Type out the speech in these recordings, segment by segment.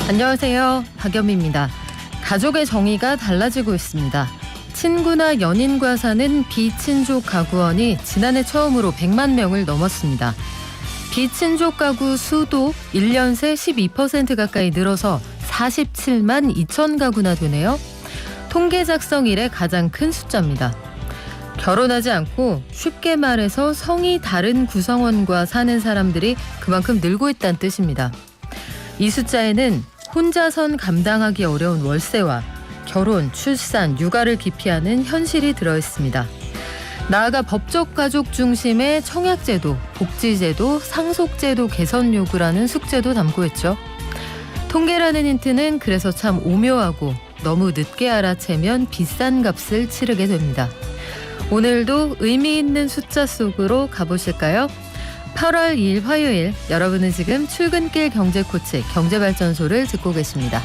안녕하세요. 박연미입니다. 가족의 정의가 달라지고 있습니다. 친구나 연인과 사는 비친족 가구원이 지난해 처음으로 100만 명을 넘었습니다. 비친족 가구 수도 1년 새 12% 가까이 늘어서 47만 2천 가구나 되네요. 통계 작성 이래 가장 큰 숫자입니다. 결혼하지 않고 쉽게 말해서 성이 다른 구성원과 사는 사람들이 그만큼 늘고 있다는 뜻입니다. 이 숫자에는 혼자선 감당하기 어려운 월세와 결혼, 출산, 육아를 기피하는 현실이 들어있습니다. 나아가 법적 가족 중심의 청약제도, 복지제도, 상속제도 개선 요구라는 숙제도 담고 있죠. 통계라는 힌트는 그래서 참 오묘하고 너무 늦게 알아채면 비싼 값을 치르게 됩니다. 오늘도 의미 있는 숫자 속으로 가보실까요? 8월 2일 화요일, 여러분은 지금 출근길 경제코치 경제발전소를 듣고 계십니다.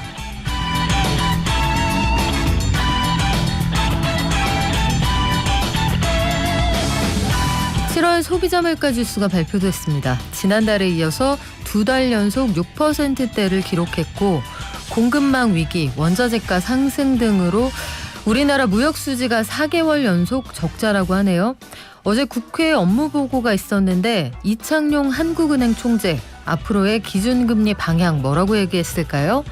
7월 소비자 물가 지수가 발표됐습니다. 지난달에 이어서 두 달 연속 6%대를 기록했고 공급망 위기, 원자재가 상승 등으로 우리나라 무역 수지가 4개월 연속 적자라고 하네요. 어제 국회 업무 보고가 있었는데 이창용 한국은행 총재 앞으로의 기준금리 방향 뭐라고 얘기했을까요?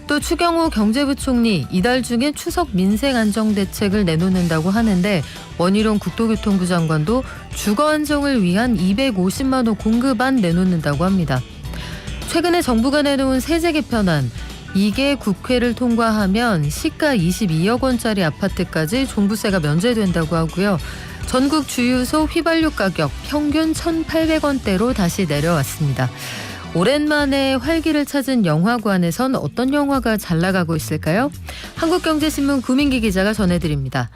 또 추경호 경제부총리 이달 중에 추석 민생 안정 대책을 내놓는다고 하는데 원희룡 국토교통부 장관도 주거 안정을 위한 250만 호 공급안 내놓는다고 합니다. 최근에 정부가 내놓은 세제 개편안, 이게 국회를 통과하면 시가 22억 원짜리 아파트까지 종부세가 면제된다고 하고요. 전국 주유소 휘발유 가격 평균 1,800원대로 다시 내려왔습니다. 오랜만에 활기를 찾은 영화관에선 어떤 영화가 잘 나가고 있을까요? 한국경제신문 구민기 기자가 전해드립니다.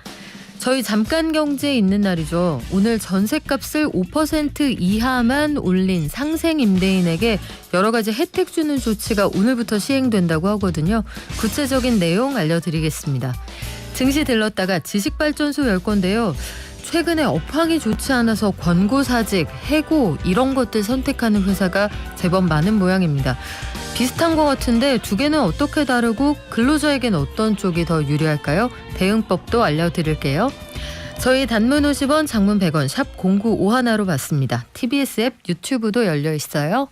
저희 잠깐 경제에 있는 날이죠. 오늘 전셋값을 5% 이하만 올린 상생 임대인에게 여러 가지 혜택 주는 조치가 오늘부터 시행된다고 하거든요. 구체적인 내용 알려드리겠습니다. 증시 들렀다가 지식발전소 열 건데요. 최근에 업황이 좋지 않아서 권고사직, 해고 이런 것들 선택하는 회사가 제법 많은 모양입니다. 비슷한 것 같은데 두 개는 어떻게 다르고 근로자에겐 어떤 쪽이 더 유리할까요? 대응법도 알려드릴게요. 저희 단문 50원, 장문 100원, 샵 0951로 받습니다. TBS 앱, 유튜브도 열려 있어요.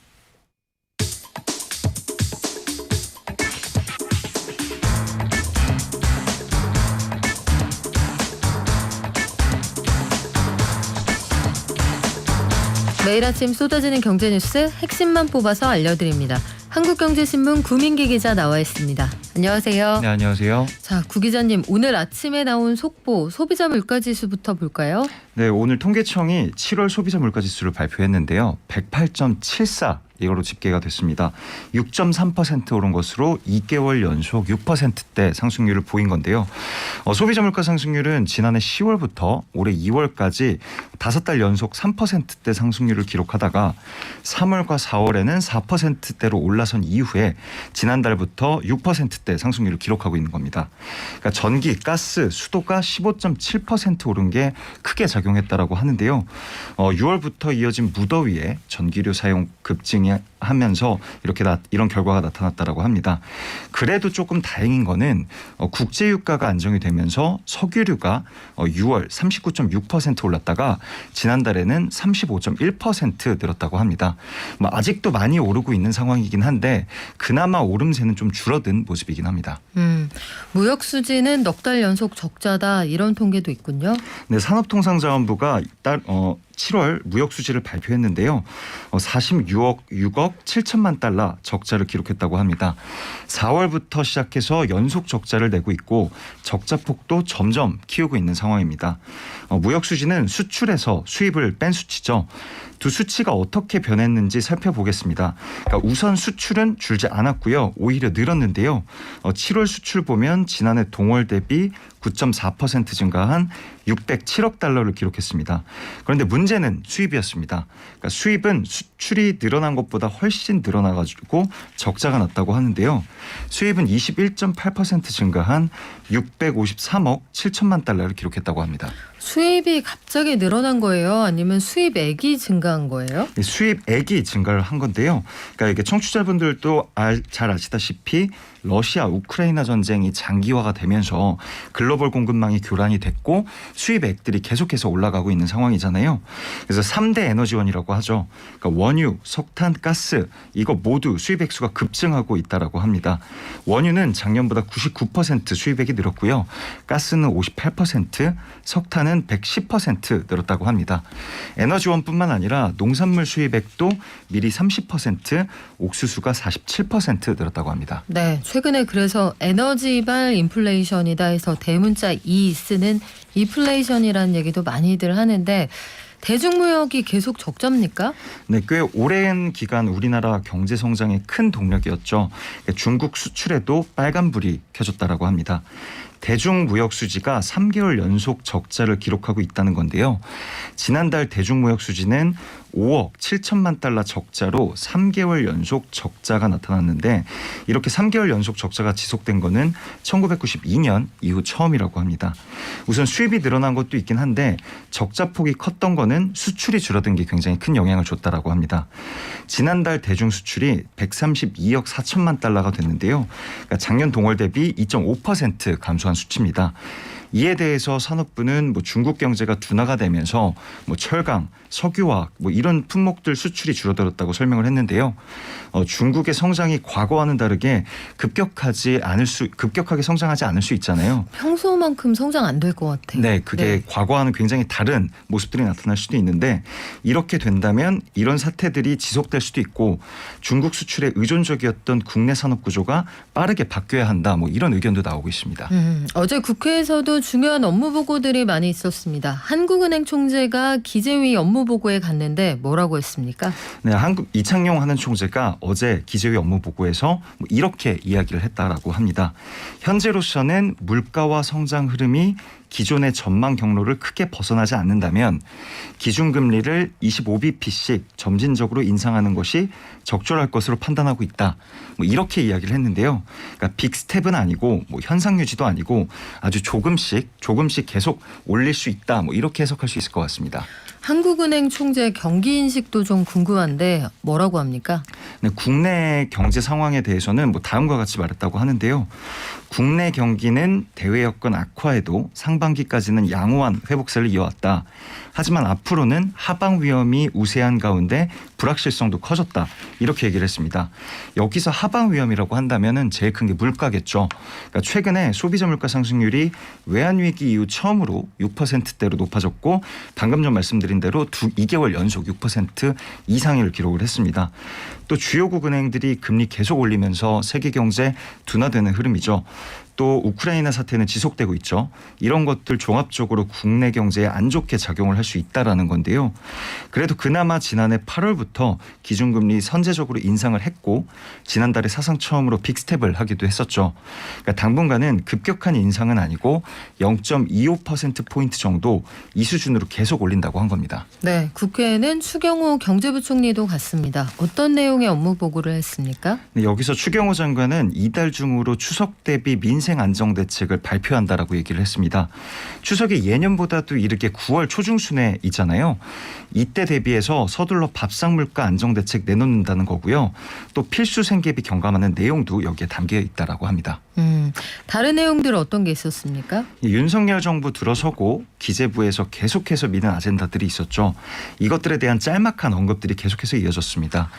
매일 아침 쏟아지는 경제뉴스 핵심만 뽑아서 알려드립니다. 한국경제신문 구민기 기자 나와 있습니다. 안녕하세요. 네, 안녕하세요. 자, 구 기자님, 오늘 아침에 나온 속보 소비자 물가지수부터 볼까요? 네, 오늘 통계청이 7월 소비자 물가지수를 발표했는데요. 108.74 이거로 집계가 됐습니다. 6.3% 오른 것으로 2개월 연속 6%대 상승률을 보인 건데요. 소비자 물가 상승률은 지난해 10월부터 올해 2월까지 5달 연속 3%대 상승률을 기록하다가 3월과 4월에는 4%대로 올라선 이후에 지난달부터 6%대 상승률을 기록하고 있는 겁니다. 그러니까 전기, 가스, 수도가 15.7% 오른 게 크게 작용했다라고 하는데요. 6월부터 이어진 무더위에 전기료 사용 급증이 하면서 이런 결과가 나타났다라고 합니다. 그래도 조금 다행인 거는 국제유가가 안정이 되면서 석유류가 6월 39.6% 올랐다가 지난달에는 35.1% 늘었다고 합니다. 아직도 많이 오르고 있는 상황이긴 한데 그나마 오름세는 좀 줄어든 모습이긴 합니다. 무역 수지는 넉 달 연속 적자다 이런 통계도 있군요. 네, 산업통상자원부가 7월 무역 수지를 발표했는데요. 46억 7천만 달러 적자를 기록했다고 합니다. 4월부터 시작해서 연속 적자를 내고 있고 적자 폭도 점점 키우고 있는 상황입니다. 무역 수지는 수출에서 수입을 뺀 수치죠. 두 수치가 어떻게 변했는지 살펴보겠습니다. 그러니까 우선 수출은 줄지 않았고요. 오히려 늘었는데요. 7월 수출 보면 지난해 동월 대비 9.4% 증가한 607억 달러를 기록했습니다. 그런데 문제는 수입이었습니다. 그러니까 수입은 수출이 늘어난 것보다 훨씬 늘어나가지고 적자가 났다고 하는데요. 수입은 21.8% 증가한 653억 7천만 달러를 기록했다고 합니다. 수입이 갑자기 늘어난 거예요? 아니면 수입액이 증가한 거예요? 수입액이 증가를 한 건데요. 그러니까 이게 청취자분들도 잘 아시다시피 러시아 우크라이나 전쟁이 장기화가 되면서 글로벌 공급망이 교란이 됐고 수입액들이 계속해서 올라가고 있는 상황이잖아요. 그래서 3대 에너지원이라고 하죠. 그러니까 원유, 석탄, 가스 이거 모두 수입액수가 급증하고 있다라고 합니다. 원유는 작년보다 99% 수입액이 늘었고요. 가스는 58%, 석탄은 110% 늘었다고 합니다. 에너지원뿐만 아니라 농산물 수입액도 미리 30%, 옥수수가 47% 늘었다고 합니다. 네, 최근에 그래서 에너지발 인플레이션이다 해서 대문자 E 쓰는 이플레이션이라는 얘기도 많이들 하는데 대중무역이 계속 적자입니까? 네, 꽤 오랜 기간 우리나라 경제 성장의 큰 동력이었죠. 중국 수출에도 빨간불이 켜졌다라고 합니다. 대중무역 수지가 3개월 연속 적자를 기록하고 있다는 건데요. 지난달 대중무역 수지는 5억 7천만 달러 적자로 3개월 연속 적자가 나타났는데 이렇게 3개월 연속 적자가 지속된 거는 1992년 이후 처음이라고 합니다. 우선 수입이 늘어난 것도 있긴 한데 적자 폭이 컸던 거는 수출이 줄어든 게 굉장히 큰 영향을 줬다라고 합니다. 지난달 대중 수출이 132억 4천만 달러가 됐는데요. 그러니까 작년 동월 대비 2.5% 감소한 수치입니다. 이에 대해서 산업부는 중국 경제가 둔화가 되면서 철강, 석유화학 이런 품목들 수출이 줄어들었다고 설명을 했는데요. 중국의 성장이 과거와는 다르게 급격하게 성장하지 않을 수 있잖아요. 평소만큼 성장 안 될 것 같아요. 네, 그게 과거와는 굉장히 다른 모습들이 나타날 수도 있는데 이렇게 된다면 이런 사태들이 지속될 수도 있고 중국 수출에 의존적이었던 국내 산업 구조가 빠르게 바뀌어야 한다. 이런 의견도 나오고 있습니다. 어제 국회에서도 중요한 업무 보고들이 많이 있었습니다. 한국은행 총재가 기재위 업무 보고에 갔는데 뭐라고 했습니까? 네, 이창용 하는 총재가 어제 기재위 업무 보고에서 이렇게 이야기를 했다라고 합니다. 현재로서는 물가와 성장 흐름이 기존의 전망 경로를 크게 벗어나지 않는다면 기준금리를 25bp씩 점진적으로 인상하는 것이 적절할 것으로 판단하고 있다. 이렇게 이야기를 했는데요. 그러니까 빅스텝은 아니고 현상 유지도 아니고 아주 조금씩 계속 올릴 수 있다. 이렇게 해석할 수 있을 것 같습니다. 한국은행 총재 경기 인식도 좀 궁금한데 뭐라고 합니까? 네, 국내 경제 상황에 대해서는 다음과 같이 말했다고 하는데요. 국내 경기는 대외 여건 악화에도 상반기까지는 양호한 회복세를 이어왔다. 하지만 앞으로는 하방 위험이 우세한 가운데 불확실성도 커졌다. 이렇게 얘기를 했습니다. 여기서 하방 위험이라고 한다면 제일 큰 게 물가겠죠. 그러니까 최근에 소비자 물가 상승률이 외환위기 이후 처음으로 6%대로 높아졌고 방금 전 말씀드린 대로 2개월 연속 6% 이상을 기록을 했습니다. 또 주요국 은행들이 금리 계속 올리면서 세계 경제 둔화되는 흐름이죠. 또 우크라이나 사태는 지속되고 있죠. 이런 것들 종합적으로 국내 경제에 안 좋게 작용을 할 수 있다라는 건데요. 그래도 그나마 지난해 8월부터 기준금리 선제적으로 인상을 했고 지난달에 사상 처음으로 빅스텝을 하기도 했었죠. 그러니까 당분간은 급격한 인상은 아니고 0.25%포인트 정도 이 수준으로 계속 올린다고 한 겁니다. 네, 국회에는 추경호 경제부총리도 갔습니다. 어떤 내용의 업무 보고를 했습니까? 네, 여기서 추경호 장관은 이달 중으로 추석 대비 민생 안정 대책을 발표한다라고 얘기를 했습니다. 추석이 예년보다도 이르게 9월 초중순에 있잖아요. 이때 대비해서 서둘러 밥상 물가 안정 대책 내놓는다는 거고요. 또 필수 생계비 경감하는 내용도 여기에 담겨 있다라고 합니다. 다른 내용들 어떤 게 있었습니까? 윤석열 정부 들어서고 기재부에서 계속해서 미는 아젠다들이 있었죠. 이것들에 대한 짤막한 언급들이 계속해서 이어졌습니다.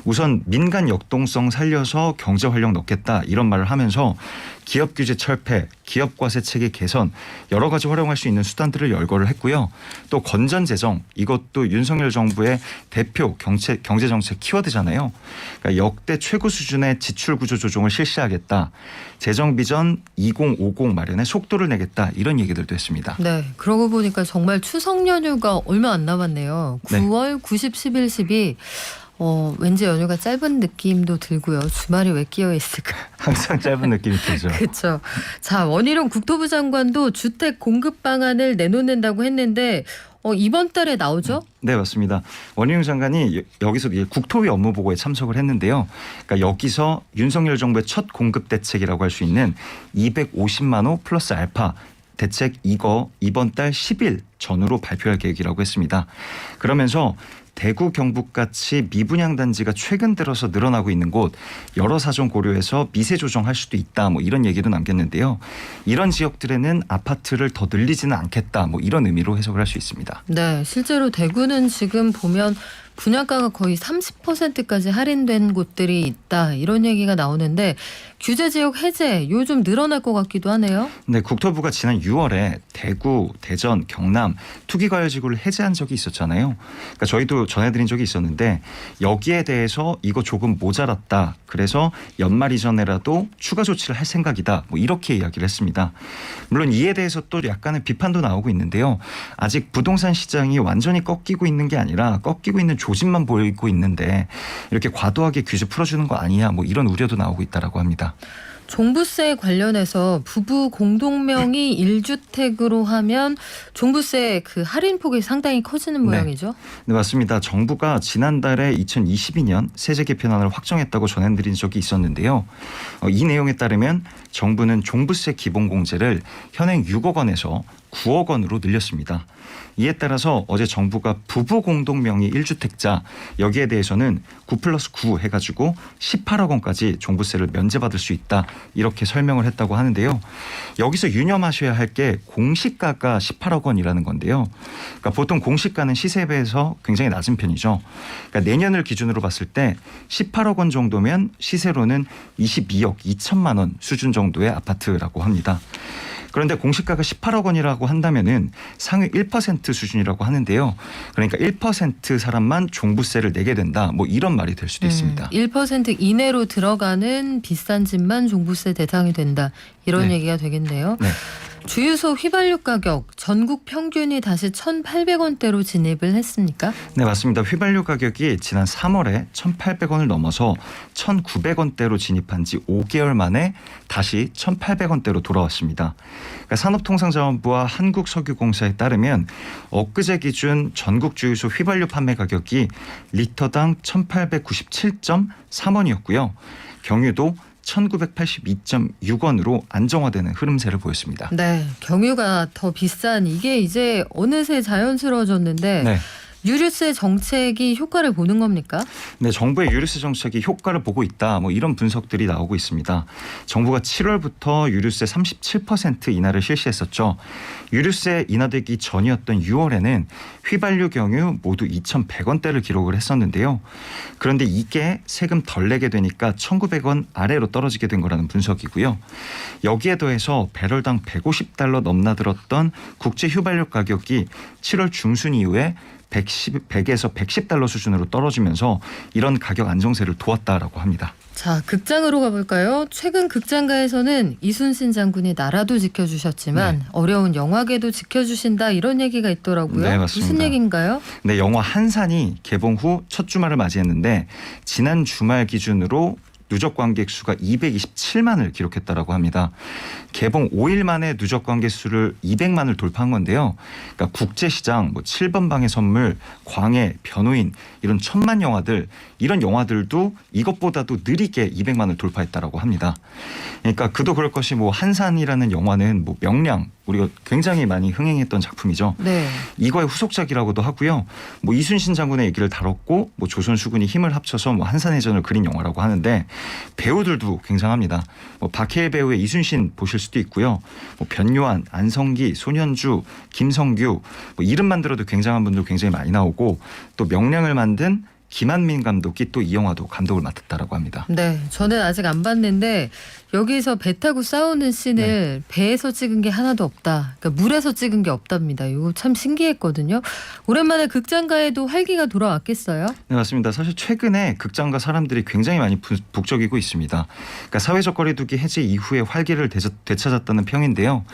우선 민간 역동성 살려서 경제 활력 넣겠다 이런 말을 하면서 기업 규제 철폐, 기업 과세 체계 개선 여러 가지 활용할 수 있는 수단들을 열거를 했고요. 또 건전 재정 이것도 윤석열 정부의 대표 경제 정책 키워드잖아요. 그러니까 역대 최고 수준의 지출 구조 조정을 실시하겠다. 재정 비전 2050 마련에 속도를 내겠다. 이런 얘기들도 했습니다. 네, 그러고 보니까 정말 추석 연휴가 얼마 안 남았네요. 9월, 90, 11, 12 왠지 연휴가 짧은 느낌도 들고요. 주말이 왜 끼어 있을까? 항상 짧은 느낌이 들죠. 그렇죠. 자, 원희룡 국토부 장관도 주택 공급 방안을 내놓는다고 했는데 이번 달에 나오죠? 네, 맞습니다. 원희룡 장관이 여기서 국토위 업무 보고에 참석을 했는데요. 그러니까 여기서 윤석열 정부의 첫 공급 대책이라고 할 수 있는 250만 호 플러스 알파 대책 이거 이번 달 10일 전후로 발표할 계획이라고 했습니다. 그러면서 대구, 경북같이 미분양 단지가 최근 들어서 늘어나고 있는 곳 여러 사정 고려해서 미세 조정할 수도 있다. 뭐 이런 얘기도 남겼는데요. 이런 지역들에는 아파트를 더 늘리지는 않겠다. 뭐 이런 의미로 해석을 할 수 있습니다. 네, 실제로 대구는 지금 보면 분양가가 거의 30%까지 할인된 곳들이 있다 이런 얘기가 나오는데 규제 지역 해제 요즘 늘어날 것 같기도 하네요. 네, 국토부가 지난 6월에 대구, 대전, 경남 투기과열지구를 해제한 적이 있었잖아요. 그러니까 저희도 전해드린 적이 있었는데 여기에 대해서 이거 조금 모자랐다. 그래서 연말 이전에라도 추가 조치를 할 생각이다. 뭐 이렇게 이야기를 했습니다. 물론 이에 대해서 또 약간의 비판도 나오고 있는데요. 아직 부동산 시장이 완전히 꺾이고 있는 게 아니라 꺾이고 있는 조짐만 보이고 있는데 이렇게 과도하게 규제 풀어주는 거 아니냐. 뭐 이런 우려도 나오고 있다라고 합니다. 종부세 관련해서 부부 공동명의 1주택으로 하면 종부세 그 할인 폭이 상당히 커지는 모양이죠. 네, 맞습니다. 정부가 지난달에 2022년 세제 개편안을 확정했다고 전해드린 적이 있었는데요. 이 내용에 따르면 정부는 종부세 기본공제를 현행 6억 원에서 9억 원으로 늘렸습니다. 이에 따라서 어제 정부가 부부 공동명의 1주택자 여기에 대해서는 9+9 해가지고 18억 원까지 종부세를 면제받을 수 있다 이렇게 설명을 했다고 하는데요. 여기서 유념하셔야 할 게 공시가가 18억 원이라는 건데요. 그러니까 보통 공시가는 시세에 비해서 굉장히 낮은 편이죠. 그러니까 내년을 기준으로 봤을 때 18억 원 정도면 시세로는 22억 2천만 원 수준 정도의 아파트라고 합니다. 그런데 공시가가 18억 원이라고 한다면은 상위 1% 수준이라고 하는데요. 그러니까 1% 사람만 종부세를 내게 된다. 뭐 이런 말이 될 수도 있습니다. 1% 이내로 들어가는 비싼 집만 종부세 대상이 된다. 이런 네. 얘기가 되겠네요. 네. 주유소 휘발유 가격 전국 평균이 다시 1,800원대로 진입을 했습니까? 네, 맞습니다. 휘발유 가격이 지난 3월에 1,800원을 넘어서 1,900원대로 진입한 지 5개월 만에 다시 1,800원대로 돌아왔습니다. 그러니까 산업통상자원부와 한국석유공사에 따르면 엊그제 기준 전국 주유소 휘발유 판매 가격이 리터당 1,897.3원이었고요. 경유도 1,982.6원으로 안정화되는 흐름세를 보였습니다. 네, 경유가 더 비싼 이게 이제 어느새 자연스러워졌는데 네. 유류세 정책이 효과를 보는 겁니까? 네, 정부의 유류세 정책이 효과를 보고 있다. 뭐 이런 분석들이 나오고 있습니다. 정부가 7월부터 유류세 37% 인하를 실시했었죠. 유류세 인하되기 전이었던 6월에는 휘발유, 경유 모두 2,100원대를 기록을 했었는데요. 그런데 이게 세금 덜 내게 되니까 1,900원 아래로 떨어지게 된 거라는 분석이고요. 여기에 더해서 배럴당 150달러 넘나들었던 국제 휘발유 가격이 7월 중순 이후에 100에서 110달러 수준으로 떨어지면서 이런 가격 안정세를 도왔다라고 합니다. 자, 극장으로 가볼까요? 최근 극장가에서는 이순신 장군이 나라도 지켜주셨지만 네. 어려운 영화계도 지켜주신다 이런 얘기가 있더라고요. 네, 맞습니다. 무슨 얘기인가요? 네, 영화 한산이 개봉 후 첫 주말을 맞이했는데 지난 주말 기준으로 누적 관객 수가 227만을 기록했다라고 합니다. 개봉 5일 만에 누적 관객 수를 200만을 돌파한 건데요. 그러니까 국제시장, 뭐 7번 방의 선물, 광해, 변호인 이런 천만 영화들 이런 영화들도 이것보다도 느리게 200만을 돌파했다라고 합니다. 그러니까 그도 그럴 것이 뭐 한산이라는 영화는 뭐 명량 우리가 굉장히 많이 흥행했던 작품이죠. 네. 이거의 후속작이라고도 하고요. 뭐 이순신 장군의 얘기를 다뤘고 뭐 조선 수군이 힘을 합쳐서 뭐 한산해전을 그린 영화라고 하는데 배우들도 굉장합니다. 뭐 박해일 배우의 이순신 보실 수도 있고요. 뭐 변요한, 안성기, 손현주, 김성규 뭐 이름만 들어도 굉장한 분들 굉장히 많이 나오고 또 명량을 만든 김한민 감독이 또 이 영화도 감독을 맡았다라고 합니다. 네, 저는 아직 안 봤는데 여기서 배 타고 싸우는 씬을 배에서 찍은 게 하나도 없다. 그러니까 물에서 찍은 게 없답니다. 이거 참 신기했거든요. 오랜만에 극장가에도 활기가 돌아왔겠어요? 네, 맞습니다. 사실 최근에 극장가 사람들이 굉장히 많이 북적이고 있습니다. 그러니까 사회적 거리두기 해제 이후에 활기를 되찾았다는 평인데요.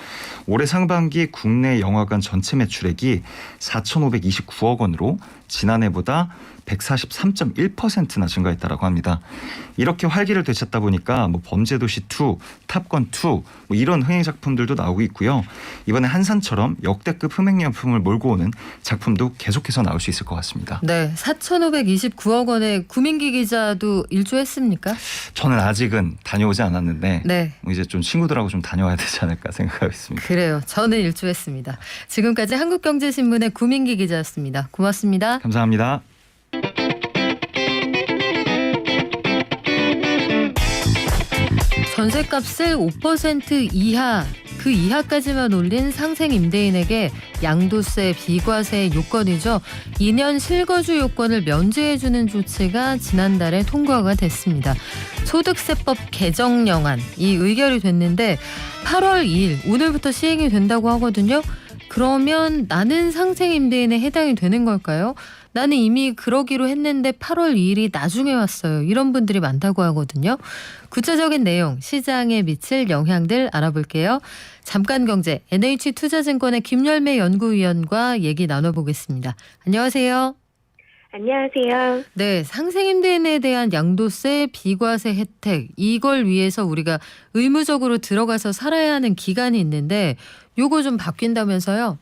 올해 상반기 국내 영화관 전체 매출액이 4,529억 원으로 지난해보다 143.1%나 증가했다라고 합니다. 이렇게 활기를 되찾다 보니까 뭐 범죄도시 2, 탑건 2 뭐 이런 흥행 작품들도 나오고 있고요. 이번에 한산처럼 역대급 흥행용품을 몰고 오는 작품도 계속해서 나올 수 있을 것 같습니다. 네, 4,529억 원의 구민기 기자도 일조했습니까? 저는 아직은 다녀오지 않았는데 네. 이제 좀 친구들하고 좀 다녀와야 되지 않을까 생각하고 있습니다. 그래요. 저는 일조했습니다. 지금까지 한국경제신문의 구민기 기자였습니다. 고맙습니다. 감사합니다. 전셋값을 5% 이하 그 이하까지만 올린 상생 임대인에게 양도세, 비과세 요건이죠. 2년 실거주 요건을 면제해주는 조치가 지난달에 통과가 됐습니다. 소득세법 개정령안 이 의결이 됐는데 8월 2일 오늘부터 시행이 된다고 하거든요. 그러면 나는 상생 임대인에 해당이 되는 걸까요? 나는 이미 그러기로 했는데 8월 2일이 나중에 왔어요. 이런 분들이 많다고 하거든요. 구체적인 내용, 시장에 미칠 영향들 알아볼게요. 잠깐경제 NH투자증권의 김열매 연구위원과 얘기 나눠보겠습니다. 안녕하세요. 안녕하세요. 네, 상생임대인에 대한 양도세, 비과세 혜택 이걸 위해서 우리가 의무적으로 들어가서 살아야 하는 기간이 있는데 요거 좀 바뀐다면서요?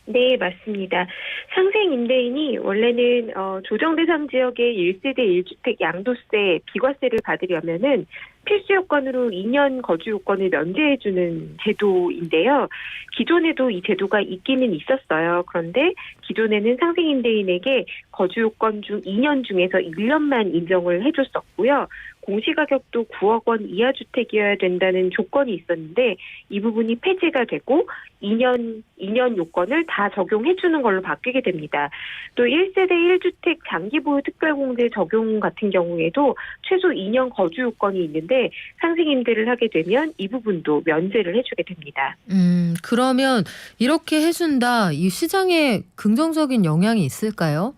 네, 맞습니다. 상생 임대인이 원래는 조정 대상 지역의 1세대 1주택 양도세, 비과세를 받으려면은 필수 요건으로 2년 거주 요건을 면제해주는 제도인데요. 기존에도 이 제도가 있기는 있었어요. 그런데 기존에는 상생 임대인에게 거주 요건 중 2년 중에서 1년만 인정을 해줬었고요. 공시가격도 9억 원 이하 주택이어야 된다는 조건이 있었는데 이 부분이 폐지가 되고 2년 요건을 다 적용해주는 걸로 바뀌게 됩니다. 또 1세대 1주택 장기보유 특별공제 적용 같은 경우에도 최소 2년 거주 요건이 있는데 상생임대를 하게 되면 이 부분도 면제를 해주게 됩니다. 그러면 이렇게 해준다. 이 시장에 긍정적인 영향이 있을까요?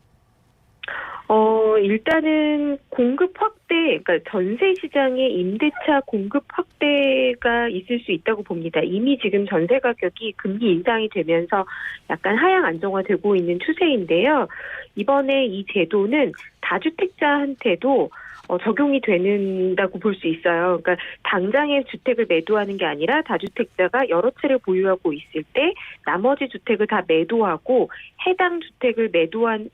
일단은 공급 확대, 그러니까 전세 시장의 임대차 공급 확대가 있을 수 있다고 봅니다. 이미 지금 전세 가격이 금리 인상이 되면서 약간 하향 안정화되고 있는 추세인데요. 이번에 이 제도는 다주택자한테도 적용이 된다고 볼 수 있어요. 그러니까 당장의 주택을 매도하는 게 아니라 다주택자가 여러 채를 보유하고 있을 때 나머지 주택을 다 매도하고 해당 주택을 매도하는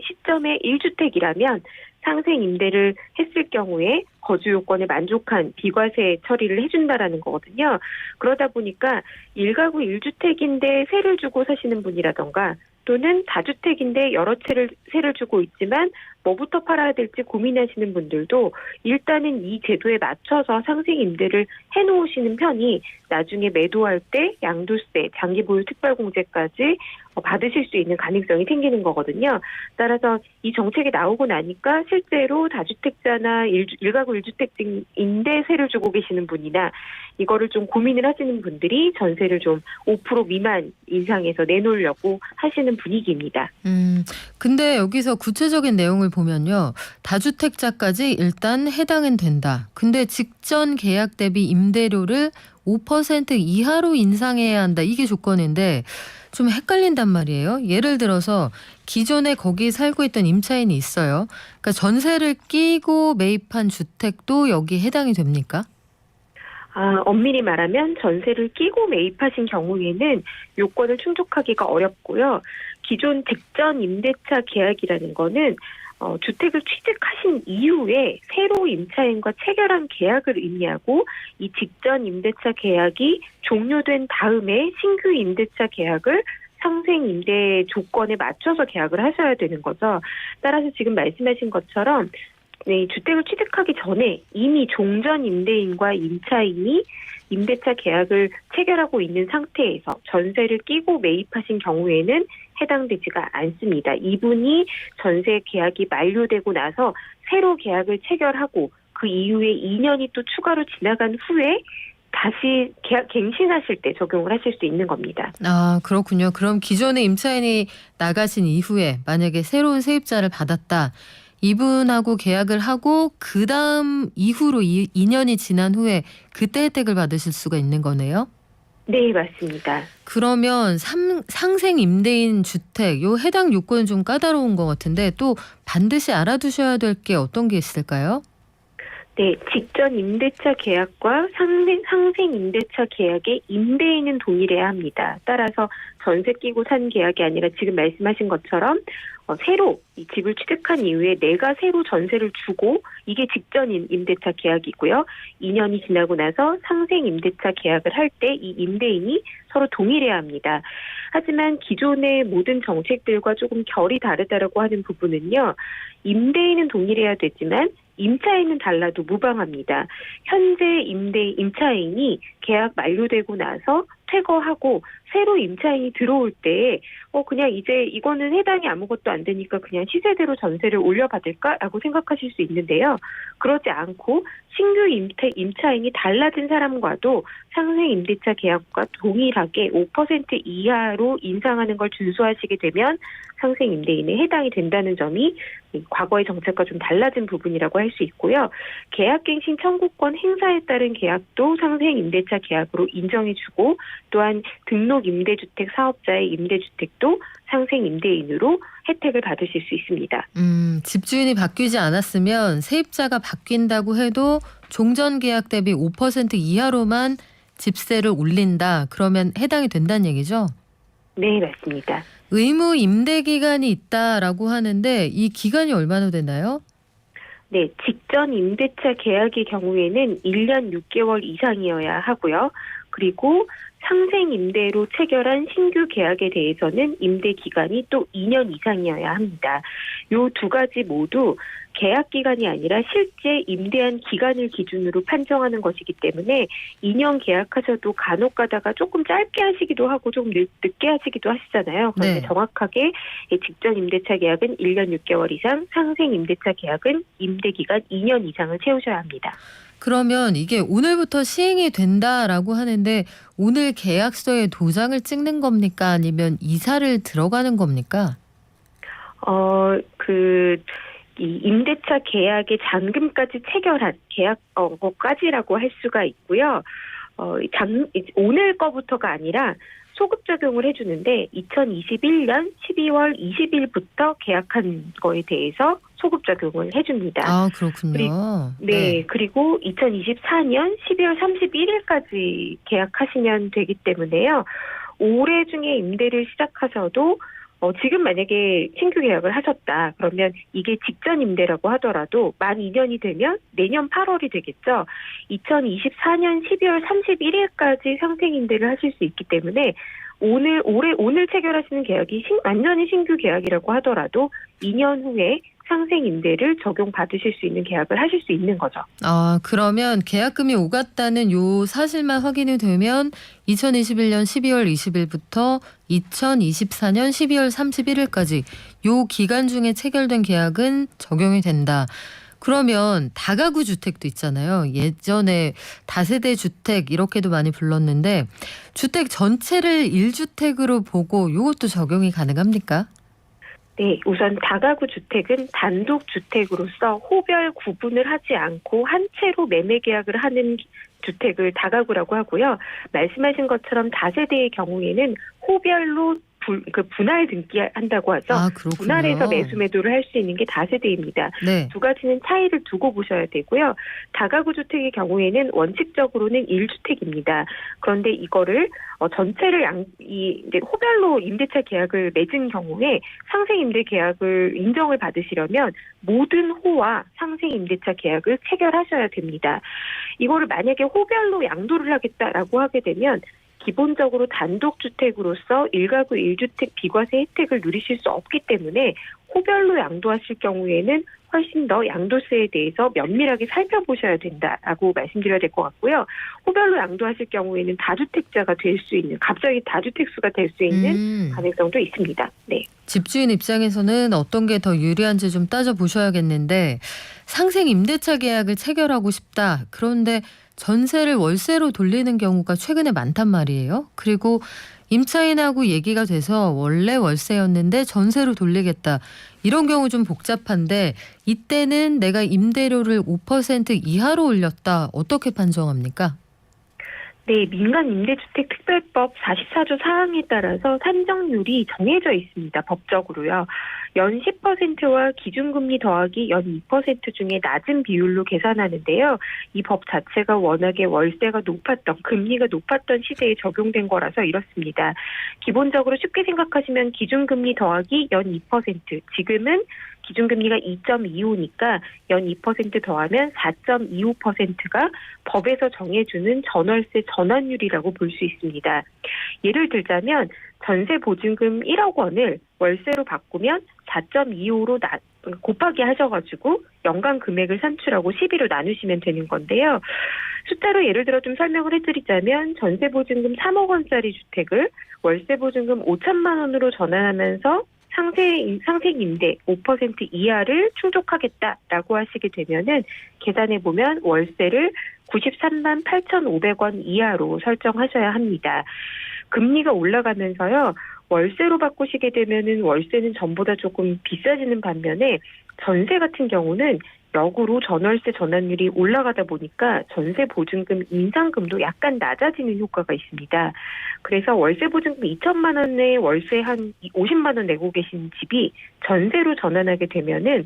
시점에 1주택이라면 상생 임대를 했을 경우에 거주 요건에 만족한 비과세 처리를 해준다라는 거거든요. 그러다 보니까 1가구 1주택인데 세를 주고 사시는 분이라던가 또는 다주택인데 여러 세를 주고 있지만 뭐부터 팔아야 될지 고민하시는 분들도 일단은 이 제도에 맞춰서 상생 임대를 해놓으시는 편이 나중에 매도할 때 양도세, 장기보유 특별공제까지 받으실 수 있는 가능성이 생기는 거거든요. 따라서 이 정책이 나오고 나니까 실제로 다주택자나 1가구 1주택인데 세를 주고 계시는 분이나 이거를 좀 고민을 하시는 분들이 전세를 좀 5% 미만 인상해서 내놓으려고 하시는 분위기입니다. 근데 여기서 구체적인 내용을 보면요. 다주택자까지 일단 해당은 된다. 근데 직전 계약 대비 임대료를 5% 이하로 인상해야 한다. 이게 조건인데 좀 헷갈린단 말이에요. 예를 들어서 기존에 거기 살고 있던 임차인이 있어요. 그러니까 전세를 끼고 매입한 주택도 여기 해당이 됩니까? 엄밀히 말하면 전세를 끼고 매입하신 경우에는 요건을 충족하기가 어렵고요. 기존 직전 임대차 계약이라는 거는 주택을 취득하신 이후에 새로 임차인과 체결한 계약을 의미하고 이 직전 임대차 계약이 종료된 다음에 신규 임대차 계약을 상생 임대 조건에 맞춰서 계약을 하셔야 되는 거죠. 따라서 지금 말씀하신 것처럼 주택을 취득하기 전에 이미 종전 임대인과 임차인이 임대차 계약을 체결하고 있는 상태에서 전세를 끼고 매입하신 경우에는 해당되지가 않습니다. 이분이 전세 계약이 만료되고 나서 새로 계약을 체결하고 그 이후에 2년이 또 추가로 지나간 후에 다시 계약 갱신하실 때 적용을 하실 수 있는 겁니다. 그렇군요. 그럼 기존의 임차인이 나가신 이후에 만약에 새로운 세입자를 받았다. 이분하고 계약을 하고 그 다음 이후로 2년이 지난 후에 그때 혜택을 받으실 수가 있는 거네요? 네, 맞습니다. 그러면 상생 임대인 주택 요 해당 요건은 좀 까다로운 것 같은데 또 반드시 알아두셔야 될 게 어떤 게 있을까요? 네, 직전 임대차 계약과 상생 임대차 계약의 임대인은 동일해야 합니다. 따라서 전세 끼고 산 계약이 아니라 지금 말씀하신 것처럼 새로 이 집을 취득한 이후에 내가 새로 전세를 주고 이게 직전 임대차 계약이고요. 2년이 지나고 나서 상생 임대차 계약을 할 때 이 임대인이 서로 동일해야 합니다. 하지만 기존의 모든 정책들과 조금 결이 다르다라고 하는 부분은요. 임대인은 동일해야 되지만 임차인은 달라도 무방합니다. 현재 임차인이 계약 만료되고 나서 퇴거하고 새로 임차인이 들어올 때 그냥 이제 이거는 해당이 아무것도 안 되니까 그냥 시세대로 전세를 올려받을까라고 생각하실 수 있는데요. 그러지 않고 신규 임차인이 달라진 사람과도 상생 임대차 계약과 동일하게 5% 이하로 인상하는 걸 준수하시게 되면 상생 임대인에 해당이 된다는 점이 과거의 정책과 좀 달라진 부분이라고 할 수 있고요. 계약갱신 청구권 행사에 따른 계약도 상생 임대차 계약으로 인정해주고 또한 등록 임대주택 사업자의 임대주택도 상생 임대인으로 혜택을 받으실 수 있습니다. 집주인이 바뀌지 않았으면 세입자가 바뀐다고 해도 종전 계약 대비 5% 이하로만 집세를 올린다. 그러면 해당이 된다는 얘기죠? 네, 맞습니다. 의무 임대 기간이 있다라고 하는데 이 기간이 얼마나 되나요? 네, 직전 임대차 계약의 경우에는 1년 6개월 이상이어야 하고요. 그리고 상생 임대로 체결한 신규 계약에 대해서는 임대 기간이 또 2년 이상이어야 합니다. 요 두 가지 모두 계약 기간이 아니라 실제 임대한 기간을 기준으로 판정하는 것이기 때문에 2년 계약하셔도 간혹 가다가 조금 짧게 하시기도 하고 좀 늦게 하시기도 하시잖아요. 그런데 네. 정확하게 직전 임대차 계약은 1년 6개월 이상, 상생 임대차 계약은 임대 기간 2년 이상을 채우셔야 합니다. 그러면 이게 오늘부터 시행이 된다라고 하는데 오늘 계약서에 도장을 찍는 겁니까? 아니면 이사를 들어가는 겁니까? 이 임대차 계약의 잔금까지 체결한 계약까지라고 할 수가 있고요. 오늘 거부터가 아니라 소급 적용을 해주는데 2021년 12월 20일부터 계약한 거에 대해서 소급 적용을 해줍니다. 아, 그렇군요. 그리고 2024년 12월 31일까지 계약하시면 되기 때문에요. 올해 중에 임대를 시작하셔도 지금 만약에 신규 계약을 하셨다. 그러면 이게 직전 임대라고 하더라도 만 2년이 되면 내년 8월이 되겠죠. 2024년 12월 31일까지 상생 임대를 하실 수 있기 때문에 오늘 체결하시는 계약이 완전히 신규 계약이라고 하더라도 2년 후에 상생 임대를 적용받으실 수 있는 계약을 하실 수 있는 거죠. 아, 그러면 계약금이 오갔다는 요 사실만 확인이 되면 2021년 12월 20일부터 2024년 12월 31일까지 요 기간 중에 체결된 계약은 적용이 된다. 그러면 다가구 주택도 있잖아요. 예전에 다세대 주택 이렇게도 많이 불렀는데 주택 전체를 1주택으로 보고 요것도 적용이 가능합니까? 네, 우선 다가구 주택은 단독 주택으로서 호별 구분을 하지 않고 한 채로 매매 계약을 하는 주택을 다가구라고 하고요. 말씀하신 것처럼 다세대의 경우에는 호별로 분할 등기한다고 하죠. 아, 그렇군요. 분할해서 매수 매도를 할 수 있는 게 다세대입니다. 네. 두 가지는 차이를 두고 보셔야 되고요. 다가구 주택의 경우에는 원칙적으로는 1주택입니다. 그런데 이거를 전체를 이제 호별로 임대차 계약을 맺은 경우에 상생 임대 계약을 인정을 받으시려면 모든 호와 상생 임대차 계약을 체결하셔야 됩니다. 이거를 만약에 호별로 양도를 하겠다라고 하게 되면 기본적으로 단독주택으로서 1가구 1주택 비과세 혜택을 누리실 수 없기 때문에 호별로 양도하실 경우에는 훨씬 더 양도세에 대해서 면밀하게 살펴보셔야 된다라고 말씀드려야 될 것 같고요. 호별로 양도하실 경우에는 다주택자가 될 수 있는, 갑자기 다주택수가 될 수 있는 가능성도 있습니다. 네. 집주인 입장에서는 어떤 게 더 유리한지 좀 따져보셔야겠는데 상생 임대차 계약을 체결하고 싶다. 그런데 전세를 월세로 돌리는 경우가 최근에 많단 말이에요. 그리고 임차인하고 얘기가 돼서 원래 월세였는데 전세로 돌리겠다. 이런 경우 좀 복잡한데 이때는 내가 임대료를 5% 이하로 올렸다. 어떻게 판정합니까? 네, 민간임대주택특별법 44조 사항에 따라서 산정률이 정해져 있습니다. 법적으로요. 연 10%와 기준금리 더하기 연 2% 중에 낮은 비율로 계산하는데요. 이 법 자체가 워낙에 월세가 높았던, 금리가 높았던 시대에 적용된 거라서 이렇습니다. 기본적으로 쉽게 생각하시면 기준금리 더하기 연 2%, 지금은 기준금리가 2.25니까 연 2% 더하면 4.25%가 법에서 정해주는 전월세 전환율이라고 볼 수 있습니다. 예를 들자면 전세 보증금 1억 원을 월세로 바꾸면 4.25로 곱하기 하셔가지고 연간 금액을 산출하고 12로 나누시면 되는 건데요. 숫자로 예를 들어 좀 설명을 해드리자면 전세 보증금 3억 원짜리 주택을 월세 보증금 5천만 원으로 전환하면서 상생 임대 5% 이하를 충족하겠다라고 하시게 되면은 계산해 보면 월세를 93만 8,500원 이하로 설정하셔야 합니다. 금리가 올라가면서요. 월세로 바꾸시게 되면은 월세는 전보다 조금 비싸지는 반면에 전세 같은 경우는 역으로 전월세 전환율이 올라가다 보니까 전세 보증금 인상금도 약간 낮아지는 효과가 있습니다. 그래서 월세 보증금 2천만 원에 월세 한 50만 원 내고 계신 집이 전세로 전환하게 되면은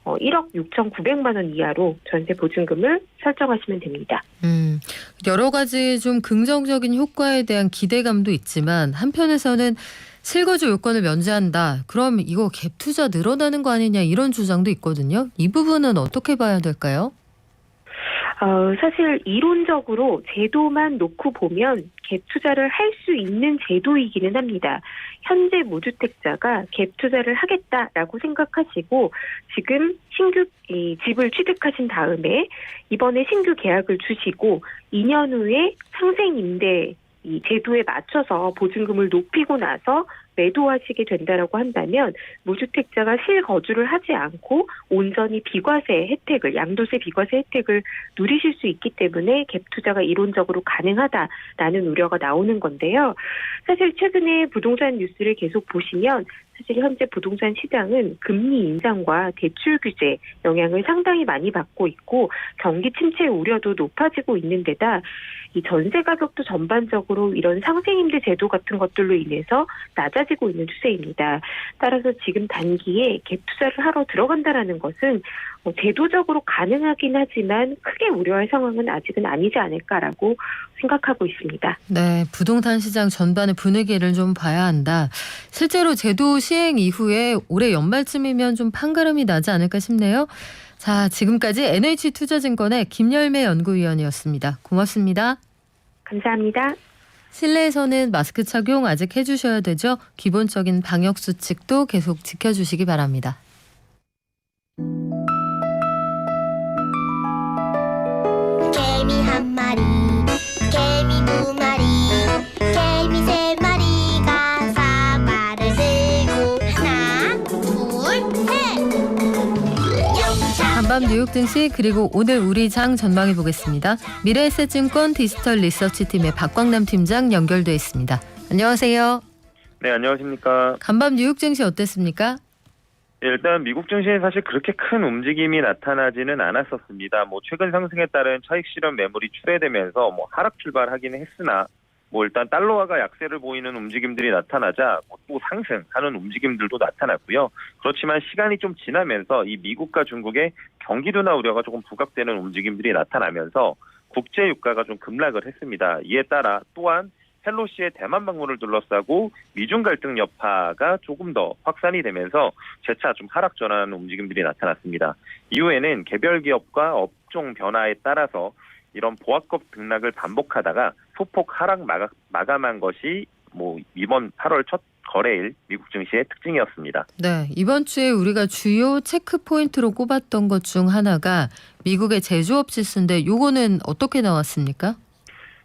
1억 6,900만 원 이하로 전세 보증금을 설정하시면 됩니다. 여러 가지 좀 긍정적인 효과에 대한 기대감도 있지만 한편에서는 실거주 요건을 면제한다. 그럼 이거 갭 투자 늘어나는 거 아니냐 이런 주장도 있거든요. 이 부분은 어떻게 봐야 될까요? 사실 이론적으로 제도만 놓고 보면 갭 투자를 할 수 있는 제도이기는 합니다. 현재 무주택자가 갭 투자를 하겠다라고 생각하시고 지금 신규 집을 취득하신 다음에 이번에 신규 계약을 주시고 2년 후에 상생 임대 이 제도에 맞춰서 보증금을 높이고 나서 매도하시게 된다라고 한다면 무주택자가 실거주를 하지 않고 온전히 비과세 혜택을 양도세 비과세 혜택을 누리실 수 있기 때문에 갭 투자가 이론적으로 가능하다라는 우려가 나오는 건데요. 사실 최근에 부동산 뉴스를 계속 보시면 사실 현재 부동산 시장은 금리 인상과 대출 규제 영향을 상당히 많이 받고 있고 경기 침체 우려도 높아지고 있는 데다 이 전세 가격도 전반적으로 이런 상생임대 제도 같은 것들로 인해서 낮아지고 있는 추세입니다. 따라서 지금 단기에 갭 투자를 하러 들어간다라는 것은 제도적으로 가능하긴 하지만 크게 우려할 상황은 아직은 아니지 않을까라고 생각하고 있습니다. 네, 부동산 시장 전반의 분위기를 좀 봐야 한다. 실제로 제도 시행 이후에 올해 연말쯤이면 좀 판가름이 나지 않을까 싶네요. 자, 지금까지 NH투자증권의 김열매 연구위원이었습니다. 고맙습니다. 감사합니다. 실내에서는 마스크 착용 아직 해주셔야 되죠? 기본적인 방역 수칙도 계속 지켜주시기 바랍니다. 개미 한 마리, 개미 두 마리, 개미 세 마리가 사과를 들고 하나, 둘, 셋. 한밤 뉴욕 증시 그리고 오늘 우리 장 전망해 보겠습니다. 미래에셋증권 디지털 리서치팀의 박광남 팀장 연결돼 있습니다. 안녕하세요. 네, 안녕하십니까. 간밤 뉴욕 증시 어땠습니까? 네, 일단 미국 증시는 사실 그렇게 큰 움직임이 나타나지는 않았었습니다. 최근 상승에 따른 차익 실현 매물이 출회되면서 하락 출발하기는 했으나 일단 달러화가 약세를 보이는 움직임들이 나타나자 또 상승하는 움직임들도 나타났고요. 그렇지만 시간이 좀 지나면서 이 미국과 중국의 경기 둔화 우려가 조금 부각되는 움직임들이 나타나면서 국제 유가가 좀 급락을 했습니다. 이에 따라 또한 펠로시의 대만 방문을 둘러싸고 미중 갈등 여파가 조금 더 확산이 되면서 재차 좀 하락 전환하는 움직임들이 나타났습니다. 이후에는 개별 기업과 업종 변화에 따라서 이런 보합급 등락을 반복하다가 소폭 하락 마감한 것이 이번 8월 첫 거래일 미국 증시의 특징이었습니다. 네, 이번 주에 우리가 주요 체크 포인트로 꼽았던 것 중 하나가 미국의 제조업 지수인데 요거는 어떻게 나왔습니까?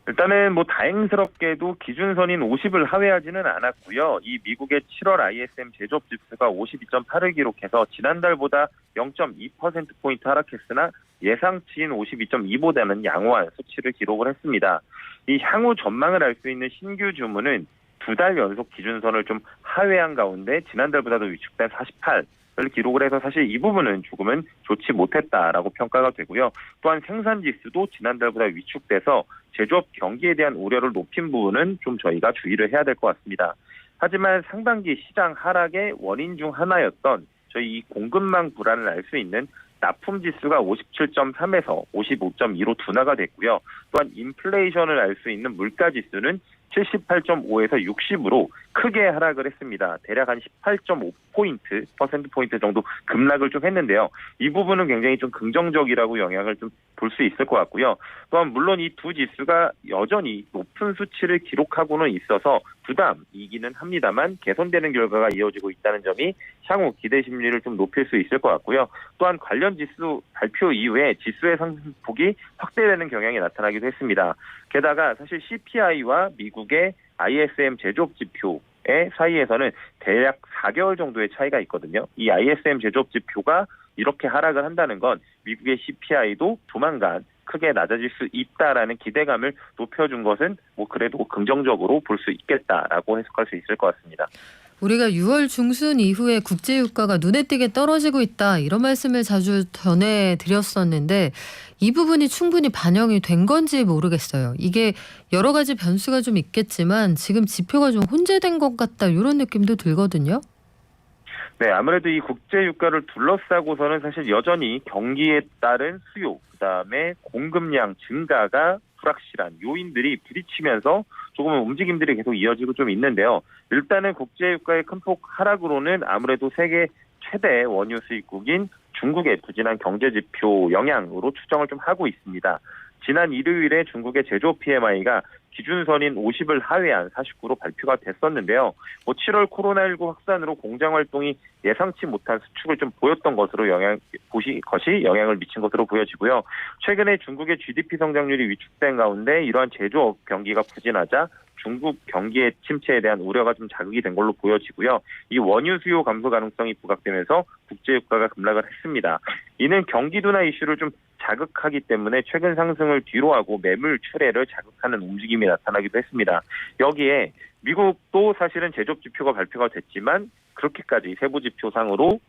일단은 다행스럽게도 기준선인 50을 하회하지는 않았고요. 이 미국의 7월 ISM 제조업 지수가 52.8을 기록해서 지난달보다 0.2%포인트 하락했으나 예상치인 52.2보다는 양호한 수치를 기록을 했습니다. 이 향후 전망을 알 수 있는 신규 주문은 2달 연속 기준선을 좀 하회한 가운데 지난달보다도 위축된 48, 기록을 해서 사실 이 부분은 조금은 좋지 못했다라고 평가가 되고요. 또한 생산 지수도 지난달보다 위축돼서 제조업 경기에 대한 우려를 높인 부분은 좀 저희가 주의를 해야 될 것 같습니다. 하지만 상반기 시장 하락의 원인 중 하나였던 저희 이 공급망 불안을 알 수 있는 납품 지수가 57.3에서 55.2로 둔화가 됐고요. 또한 인플레이션을 알 수 있는 물가 지수는 78.5에서 60으로 크게 하락을 했습니다. 대략 한 18.5포인트, 퍼센트포인트 정도 급락을 좀 했는데요. 이 부분은 굉장히 좀 긍정적이라고 영향을 좀 볼 수 있을 것 같고요. 또한 물론 이 두 지수가 여전히 높은 수치를 기록하고는 있어서 부담이기는 합니다만 개선되는 결과가 이어지고 있다는 점이 향후 기대 심리를 좀 높일 수 있을 것 같고요. 또한 관련 지수 발표 이후에 지수의 상승폭이 확대되는 경향이 나타나기도 했습니다. 게다가 사실 CPI와 미국의 ISM 제조업 지표의 사이에서는 대략 4개월 정도의 차이가 있거든요. 이 ISM 제조업 지표가 이렇게 하락을 한다는 건 미국의 CPI도 조만간 크게 낮아질 수 있다라는 기대감을 높여준 것은 뭐 그래도 긍정적으로 볼 수 있겠다라고 해석할 수 있을 것 같습니다. 우리가 6월 중순 이후에 국제 유가가 눈에 띄게 떨어지고 있다 이런 말씀을 자주 전해드렸었는데 이 부분이 충분히 반영이 된 건지 모르겠어요. 이게 여러 가지 변수가 좀 있겠지만 지금 지표가 좀 혼재된 것 같다 이런 느낌도 들거든요. 네, 아무래도 이 국제 유가를 둘러싸고서는 사실 여전히 경기에 따른 수요, 그다음에 공급량 증가가 불확실한 요인들이 부딪히면서 조금은 움직임들이 계속 이어지고 좀 있는데요. 일단은 국제 유가의 큰 폭 하락으로는 아무래도 세계 최대 원유 수입국인 중국의 부진한 경제 지표 영향으로 추정을 좀 하고 있습니다. 지난 일요일에 중국의 제조업 PMI가 기준선인 50을 하회한 49로 발표가 됐었는데요. 7월 코로나19 확산으로 공장 활동이 예상치 못한 수축을 좀 보였던 것으로 영향을 미친 것으로 보여지고요. 최근에 중국의 GDP 성장률이 위축된 가운데 이러한 제조업 경기가 부진하자 중국 경기의 침체에 대한 우려가 좀 자극이 된 걸로 보여지고요. 이 원유 수요 감소 가능성이 부각되면서 국제 유가가 급락을 했습니다. 이는 경기 둔화 이슈를 좀 자극하기 때문에 최근 상승을 뒤로하고 매물 출회를 자극하는 움직임이 나타나기도 했습니다. 여기에 미국도 사실은 제조업 지표가 발표가 됐지만 그렇게까지 세부 지표상으로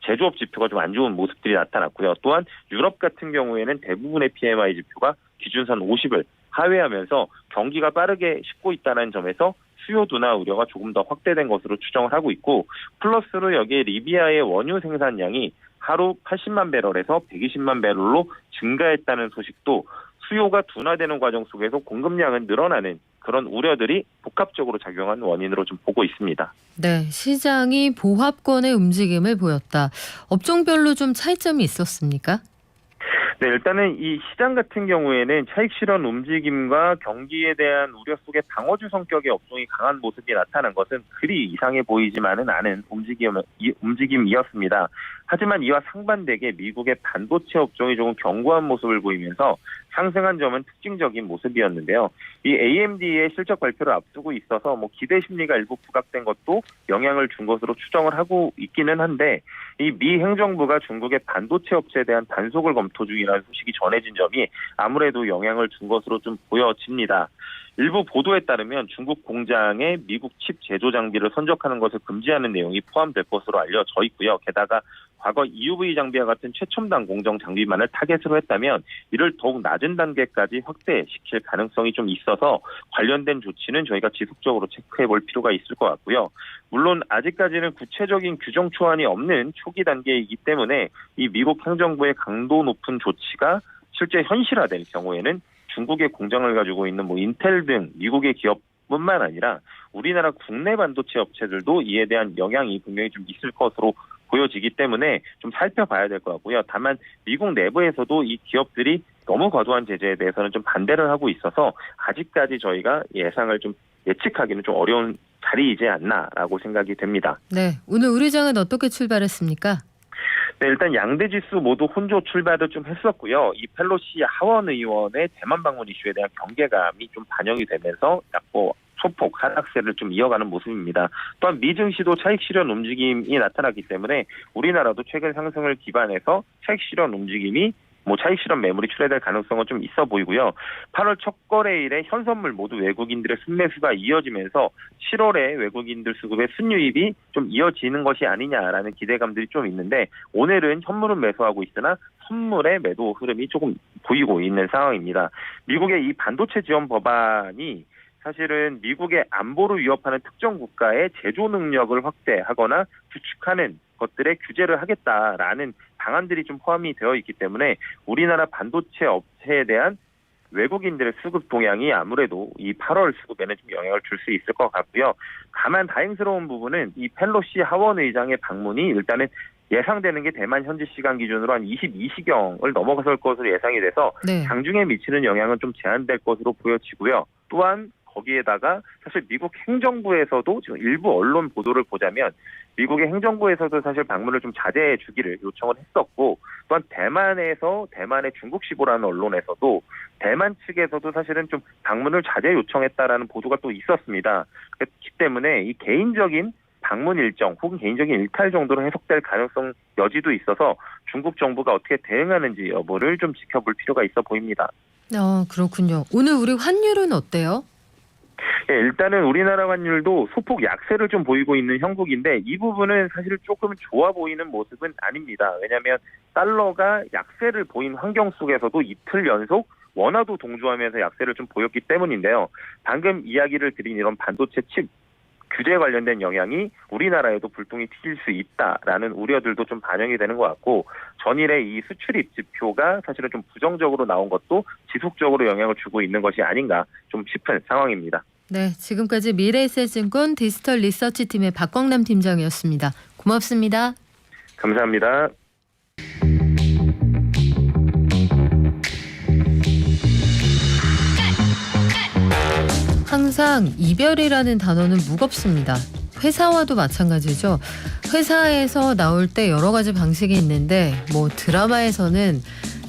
제조업 지표가 좀 안 좋은 모습들이 나타났고요. 또한 유럽 같은 경우에는 대부분의 PMI 지표가 기준선 50을 하회하면서 경기가 빠르게 식고 있다는 점에서 수요 둔화 우려가 조금 더 확대된 것으로 추정을 하고 있고 플러스로 여기에 리비아의 원유 생산량이 하루 80만 배럴에서 120만 배럴로 증가했다는 소식도 수요가 둔화되는 과정 속에서 공급량은 늘어나는 그런 우려들이 복합적으로 작용한 원인으로 좀 보고 있습니다. 네, 시장이 보합권의 움직임을 보였다. 업종별로 좀 차이점이 있었습니까? 네, 일단은 이 시장 같은 경우에는 차익 실현 움직임과 경기에 대한 우려 속에 방어주 성격의 업종이 강한 모습이 나타난 것은 그리 이상해 보이지만은 않은 움직임이었습니다. 하지만 이와 상반되게 미국의 반도체 업종이 조금 견고한 모습을 보이면서 상승한 점은 특징적인 모습이었는데요. 이 AMD의 실적 발표를 앞두고 있어서 기대 심리가 일부 부각된 것도 영향을 준 것으로 추정을 하고 있기는 한데 이 미 행정부가 중국의 반도체 업체에 대한 단속을 검토 중이라는 소식이 전해진 점이 아무래도 영향을 준 것으로 좀 보여집니다. 일부 보도에 따르면 중국 공장에 미국 칩 제조 장비를 선적하는 것을 금지하는 내용이 포함될 것으로 알려져 있고요. 게다가 과거 EUV 장비와 같은 최첨단 공정 장비만을 타겟으로 했다면 이를 더욱 낮은 단계까지 확대시킬 가능성이 좀 있어서 관련된 조치는 저희가 지속적으로 체크해 볼 필요가 있을 것 같고요. 물론 아직까지는 구체적인 규정 초안이 없는 초기 단계이기 때문에 이 미국 행정부의 강도 높은 조치가 실제 현실화될 경우에는 중국의 공장을 가지고 있는 인텔 등 미국의 기업뿐만 아니라 우리나라 국내 반도체 업체들도 이에 대한 영향이 분명히 좀 있을 것으로 보여지기 때문에 좀 살펴봐야 될 것 같고요. 다만 미국 내부에서도 이 기업들이 너무 과도한 제재에 대해서는 좀 반대를 하고 있어서 아직까지 저희가 예상을 좀 예측하기는 좀 어려운 자리이지 않나라고 생각이 됩니다. 네, 오늘 우리장은 어떻게 출발했습니까? 네, 일단 양대 지수 모두 혼조 출발을 좀 했었고요. 이 펠로시 하원 의원의 대만 방문 이슈에 대한 경계감이 좀 반영이 되면서 소폭 하락세를 좀 이어가는 모습입니다. 또한 미증시도 차익 실현 움직임이 나타났기 때문에 우리나라도 최근 상승을 기반해서 차익 실현 움직임이 뭐 차익 실현 매물이 출회될 가능성은 좀 있어 보이고요. 8월 첫 거래일에 현 선물 모두 외국인들의 순매수가 이어지면서 7월에 외국인들 수급의 순유입이 좀 이어지는 것이 아니냐라는 기대감들이 좀 있는데 오늘은 현물은 매수하고 있으나 선물의 매도 흐름이 조금 보이고 있는 상황입니다. 미국의 이 반도체 지원 법안이 사실은 미국의 안보를 위협하는 특정 국가의 제조 능력을 확대하거나 구축하는 것들에 규제를 하겠다라는 방안들이 좀 포함이 되어 있기 때문에 우리나라 반도체 업체에 대한 외국인들의 수급 동향이 아무래도 이 8월 수급에는 좀 영향을 줄 수 있을 것 같고요. 다만 다행스러운 부분은 이 펠로시 하원 의장의 방문이 일단은 예상되는 게 대만 현지 시간 기준으로 한 22시경을 넘어설 것으로 예상이 돼서 네. 장중에 미치는 영향은 좀 제한될 것으로 보여지고요. 또한 거기에다가 사실 미국 행정부에서도 지금 일부 언론 보도를 보자면 미국의 행정부에서도 사실 방문을 좀 자제해 주기를 요청을 했었고 또한 대만의 중국시보라는 언론에서도 대만 측에서도 사실은 좀 방문을 자제 요청했다라는 보도가 또 있었습니다. 그렇기 때문에 이 개인적인 방문 일정 혹은 개인적인 일탈 정도로 해석될 가능성 여지도 있어서 중국 정부가 어떻게 대응하는지 여부를 좀 지켜볼 필요가 있어 보입니다. 그렇군요. 오늘 우리 환율은 어때요? 예, 일단은 우리나라 환율도 소폭 약세를 좀 보이고 있는 형국인데 이 부분은 사실 조금 좋아 보이는 모습은 아닙니다. 왜냐하면 달러가 약세를 보인 환경 속에서도 이틀 연속 원화도 동조하면서 약세를 좀 보였기 때문인데요. 방금 이야기를 드린 이런 반도체 칩 규제 관련된 영향이 우리나라에도 불똥이 튀길 수 있다라는 우려들도 좀 반영이 되는 것 같고 전일의 이 수출입 지표가 사실은 좀 부정적으로 나온 것도 지속적으로 영향을 주고 있는 것이 아닌가 좀 싶은 상황입니다. 네, 지금까지 미래에셋증권 디지털 리서치팀의 박광남 팀장이었습니다. 고맙습니다. 감사합니다. 항상 이별이라는 단어는 무겁습니다. 회사와도 마찬가지죠. 회사에서 나올 때 여러 가지 방식이 있는데 뭐 드라마에서는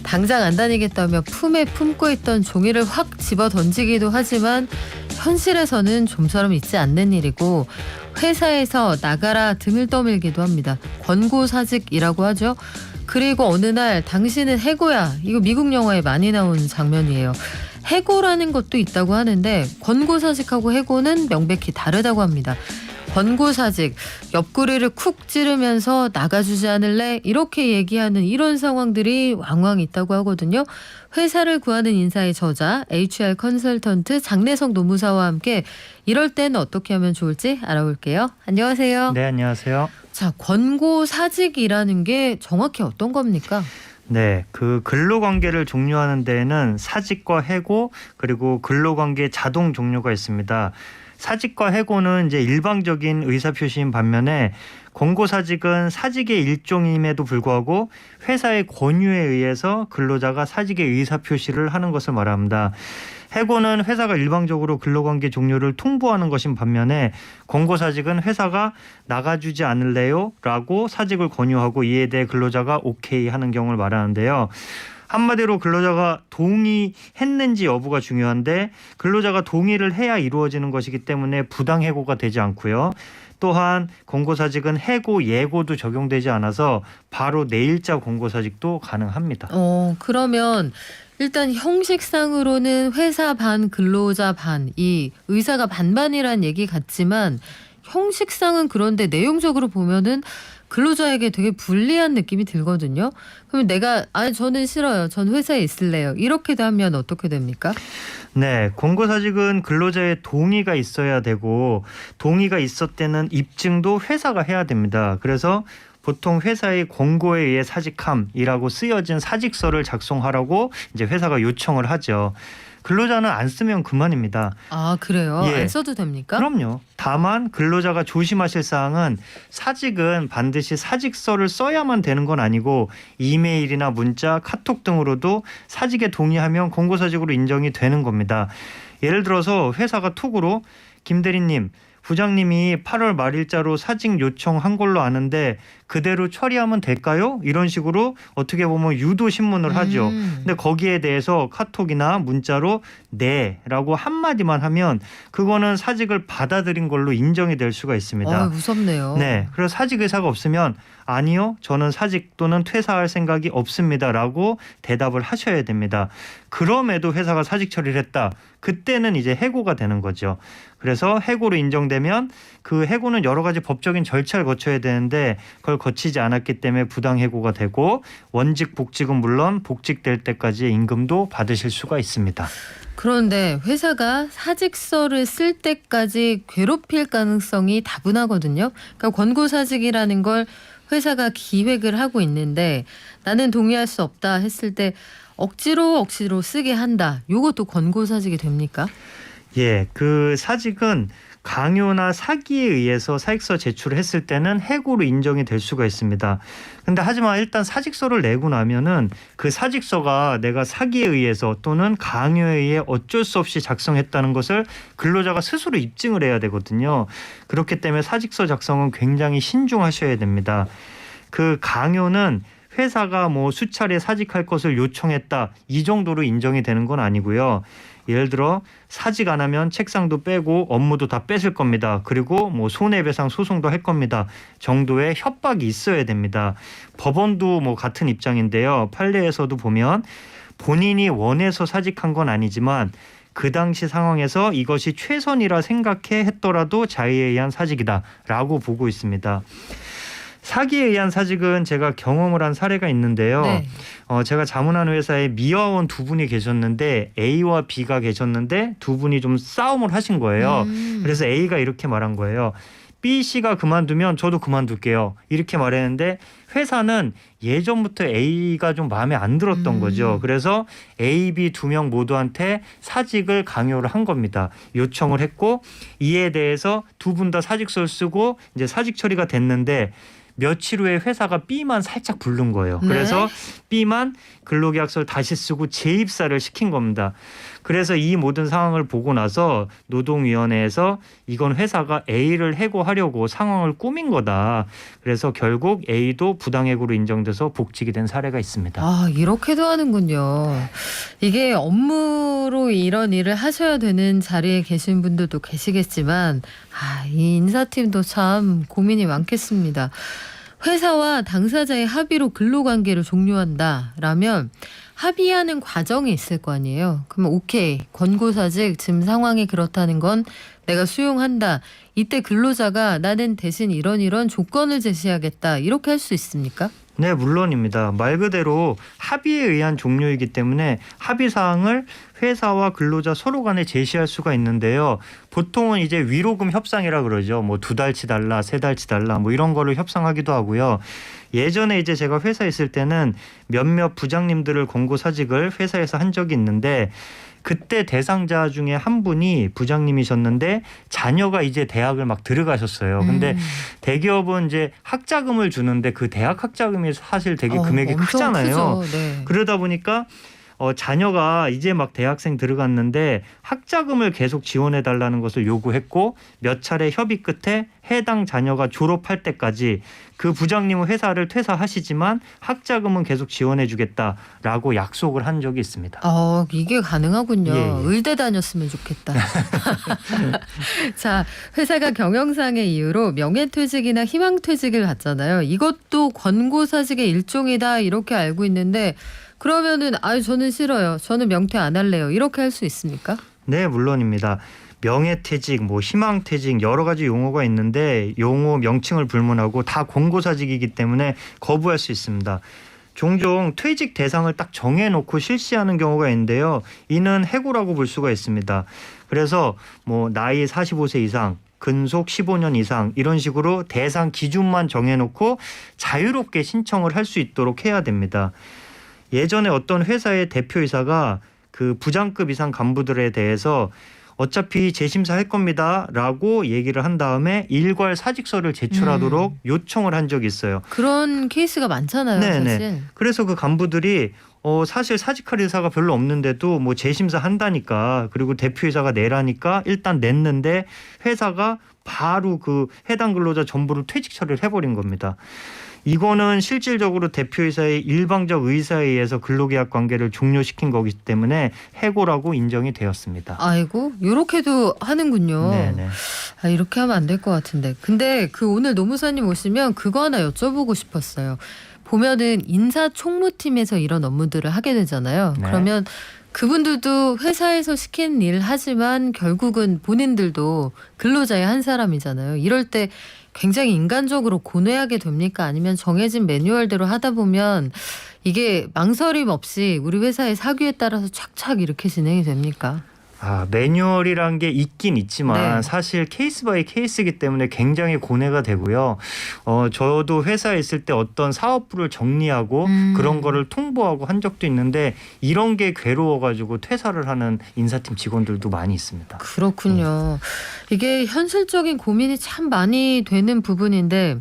당장 안 다니겠다며 품에 품고 있던 종이를 확 집어 던지기도 하지만 현실에서는 좀처럼 있지 않는 일이고 회사에서 나가라 등을 떠밀기도 합니다. 권고사직이라고 하죠. 그리고 어느 날 당신은 해고야. 이거 미국 영화에 많이 나오는 장면이에요. 해고라는 것도 있다고 하는데 권고사직하고 해고는 명백히 다르다고 합니다. 권고사직, 옆구리를 쿡 찌르면서 나가주지 않을래? 이렇게 얘기하는 이런 상황들이 왕왕 있다고 하거든요. 회사를 구하는 인사의 저자 HR 컨설턴트 장내석 노무사와 함께 이럴 때는 어떻게 하면 좋을지 알아볼게요. 안녕하세요. 네, 안녕하세요. 자, 권고사직이라는 게 정확히 어떤 겁니까? 네, 그 근로관계를 종료하는 데에는 사직과 해고 그리고 근로관계 자동 종료가 있습니다. 사직과 해고는 이제 일방적인 의사표시인 반면에 권고사직은 사직의 일종임에도 불구하고 회사의 권유에 의해서 근로자가 사직의 의사표시를 하는 것을 말합니다. 해고는 회사가 일방적으로 근로관계 종료를 통보하는 것인 반면에 권고사직은 회사가 나가주지 않을래요? 라고 사직을 권유하고 이에 대해 근로자가 오케이 하는 경우를 말하는데요. 한마디로 근로자가 동의했는지 여부가 중요한데 근로자가 동의를 해야 이루어지는 것이기 때문에 부당해고가 되지 않고요. 또한 권고사직은 해고, 예고도 적용되지 않아서 바로 내일자 권고사직도 가능합니다. 그러면 일단 형식상으로는 회사 반, 근로자 반, 이 의사가 반반이란 얘기 같지만 형식상은 그런데 내용적으로 보면은 근로자에게 되게 불리한 느낌이 들거든요. 그러면 내가 저는 싫어요. 전 회사에 있을래요. 이렇게 하면 어떻게 됩니까? 네, 권고사직은 근로자의 동의가 있어야 되고 동의가 있었다는 입증도 회사가 해야 됩니다. 그래서 보통 회사의 권고에 의해 사직함이라고 쓰여진 사직서를 작성하라고 이제 회사가 요청을 하죠. 근로자는 안 쓰면 그만입니다. 아, 그래요? 예. 안 써도 됩니까? 그럼요. 다만 근로자가 조심하실 사항은 사직은 반드시 사직서를 써야만 되는 건 아니고 이메일이나 문자, 카톡 등으로도 사직에 동의하면 권고사직으로 인정이 되는 겁니다. 예를 들어서 회사가 톡으로 김 대리님, 부장님이 8월 말일자로 사직 요청한 걸로 아는데 그대로 처리하면 될까요? 이런 식으로 어떻게 보면 유도 신문을 하죠. 근데 거기에 대해서 카톡이나 문자로 네라고 한마디만 하면 그거는 사직을 받아들인 걸로 인정이 될 수가 있습니다. 무섭네요. 네, 그래서 사직 의사가 없으면 아니요, 저는 사직 또는 퇴사할 생각이 없습니다라고 대답을 하셔야 됩니다. 그럼에도 회사가 사직 처리를 했다. 그때는 이제 해고가 되는 거죠. 그래서 해고로 인정되면 그 해고는 여러 가지 법적인 절차를 거쳐야 되는데 그걸 거치지 않았기 때문에 부당 해고가 되고 원직 복직은 물론 복직될 때까지의 임금도 받으실 수가 있습니다. 그런데 회사가 사직서를 쓸 때까지 괴롭힐 가능성이 다분하거든요. 그러니까 권고사직이라는 걸 회사가 기획을 하고 있는데 나는 동의할 수 없다 했을 때 억지로 쓰게 한다. 요것도 권고사직이 됩니까? 예, 그 사직은 강요나 사기에 의해서 사직서 제출을 했을 때는 해고로 인정이 될 수가 있습니다. 근데 하지만 일단 사직서를 내고 나면은 그 사직서가 내가 사기에 의해서 또는 강요에 의해 어쩔 수 없이 작성했다는 것을 근로자가 스스로 입증을 해야 되거든요. 그렇기 때문에 사직서 작성은 굉장히 신중하셔야 됩니다. 그 강요는 회사가 뭐 수차례 사직할 것을 요청했다 이 정도로 인정이 되는 건 아니고요. 예를 들어 사직 안 하면 책상도 빼고 업무도 다 뺏을 겁니다. 그리고 뭐 손해배상 소송도 할 겁니다. 정도의 협박이 있어야 됩니다. 법원도 뭐 같은 입장인데요. 판례에서도 보면 본인이 원해서 사직한 건 아니지만 그 당시 상황에서 이것이 최선이라 생각해 했더라도 자의에 의한 사직이다라고 보고 있습니다. 사기에 의한 사직은 제가 경험을 한 사례가 있는데요. 네. 제가 자문하는 회사에 미화원 두 분이 계셨는데 A와 B가 계셨는데 두 분이 좀 싸움을 하신 거예요. 그래서 A가 이렇게 말한 거예요. B 씨가 그만두면 저도 그만둘게요. 이렇게 말했는데 회사는 예전부터 A가 좀 마음에 안 들었던 거죠. 그래서 A, B 두 명 모두한테 사직을 강요를 한 겁니다. 요청을 했고 이에 대해서 두 분 다 사직서를 쓰고 이제 사직 처리가 됐는데 며칠 후에 회사가 B만 살짝 부른 거예요. 네. 그래서 B만 근로계약서를 다시 쓰고 재입사를 시킨 겁니다. 그래서 이 모든 상황을 보고 나서 노동위원회에서 이건 회사가 A를 해고하려고 상황을 꾸민 거다. 그래서 결국 A도 부당해고로 인정돼서 복직이 된 사례가 있습니다. 아, 이렇게도 하는군요. 이게 업무로 이런 일을 하셔야 되는 자리에 계신 분들도 계시겠지만 이 인사팀도 참 고민이 많겠습니다. 회사와 당사자의 합의로 근로관계를 종료한다라면 합의하는 과정이 있을 거 아니에요. 그러면 오케이, 권고사직 지금 상황이 그렇다는 건 내가 수용한다. 이때 근로자가 나는 대신 이런 조건을 제시하겠다. 이렇게 할 수 있습니까? 네, 물론입니다. 말 그대로 합의에 의한 종료이기 때문에 합의 사항을 회사와 근로자 서로 간에 제시할 수가 있는데요. 보통은 이제 위로금 협상이라 그러죠. 뭐 2달치 달라, 3달치 달라 뭐 이런 거를 협상하기도 하고요. 예전에 이제 제가 회사에 있을 때는 몇몇 부장님들을 권고사직을 회사에서 한 적이 있는데 그때 대상자 중에 한 분이 부장님이셨는데 자녀가 이제 대학을 막 들어가셨어요. 근데 대기업은 이제 학자금을 주는데 그 대학 학자금이 사실 되게 금액이 크잖아요. 네. 그러다 보니까 자녀가 이제 막 대학생 들어갔는데 학자금을 계속 지원해 달라는 것을 요구했고 몇 차례 협의 끝에 해당 자녀가 졸업할 때까지 그 부장님은 회사를 퇴사하시지만 학자금은 계속 지원해 주겠다라고 약속을 한 적이 있습니다. 이게 가능하군요. 예. 의대 다녔으면 좋겠다. 자, 회사가 경영상의 이유로 명예퇴직이나 희망퇴직을 갖잖아요. 이것도 권고사직의 일종이다 이렇게 알고 있는데 그러면은 저는 싫어요. 저는 명퇴 안 할래요. 이렇게 할 수 있습니까? 네, 물론입니다. 명예퇴직, 뭐 희망퇴직 여러 가지 용어가 있는데 용어 명칭을 불문하고 다 권고사직이기 때문에 거부할 수 있습니다. 종종 퇴직 대상을 딱 정해놓고 실시하는 경우가 있는데요. 이는 해고라고 볼 수가 있습니다. 그래서 뭐 나이 45세 이상, 근속 15년 이상 이런 식으로 대상 기준만 정해놓고 자유롭게 신청을 할 수 있도록 해야 됩니다. 예전에 어떤 회사의 대표이사가 그 부장급 이상 간부들에 대해서 어차피 재심사할 겁니다 라고 얘기를 한 다음에 일괄 사직서를 제출하도록 요청을 한 적이 있어요. 그런 케이스가 많잖아요. 네네. 사실. 그래서 그 간부들이 사실 사직할 의사가 별로 없는데도 뭐 재심사 한다니까 그리고 대표이사가 내라니까 일단 냈는데 회사가 바로 그 해당 근로자 전부를 퇴직 처리를 해버린 겁니다. 이거는 실질적으로 대표이사의 일방적 의사에 의해서 근로계약 관계를 종료시킨 거기 때문에 해고라고 인정이 되었습니다. 아이고, 요렇게도 하는군요. 네네. 아, 이렇게 하면 안 될 것 같은데. 근데 그 오늘 노무사님 오시면 그거 하나 여쭤보고 싶었어요. 보면은 인사총무팀에서 이런 업무들을 하게 되잖아요. 네. 그러면 그분들도 회사에서 시키는 일 하지만 결국은 본인들도 근로자의 한 사람이잖아요. 이럴 때 굉장히 인간적으로 고뇌하게 됩니까? 아니면 정해진 매뉴얼대로 하다 보면 이게 망설임 없이 우리 회사의 사규에 따라서 착착 이렇게 진행이 됩니까? 매뉴얼이란 게 있긴 있지만 네. 사실 케이스 바이 케이스이기 때문에 굉장히 고뇌가 되고요. 저도 회사에 있을 때 어떤 사업부를 정리하고 그런 거를 통보하고 한 적도 있는데 이런 게 괴로워가지고 퇴사를 하는 인사팀 직원들도 많이 있습니다. 그렇군요. 이게 현실적인 고민이 참 많이 되는 부분인데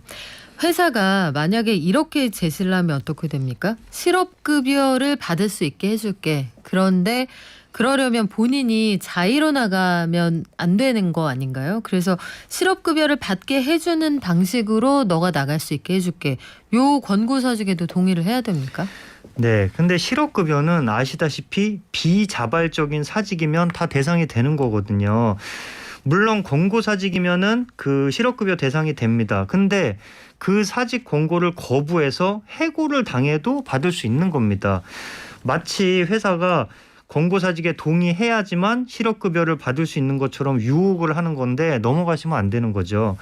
회사가 만약에 이렇게 제시를 하면 어떻게 됩니까? 실업급여를 받을 수 있게 해줄게. 그런데 그러려면 본인이 자의로 나가면 안 되는 거 아닌가요? 그래서 실업급여를 받게 해주는 방식으로 너가 나갈 수 있게 해줄게. 요 권고사직에도 동의를 해야 됩니까? 네, 근데 실업급여는 아시다시피 비자발적인 사직이면 다 대상이 되는 거거든요. 물론 권고사직이면은 그 실업급여 대상이 됩니다. 근데 그 사직 권고를 거부해서 해고를 당해도 받을 수 있는 겁니다. 마치 회사가 권고사직에 동의해야지만 실업급여를 받을 수 있는 것처럼 유혹을 하는 건데 넘어가시면 안 되는 거죠.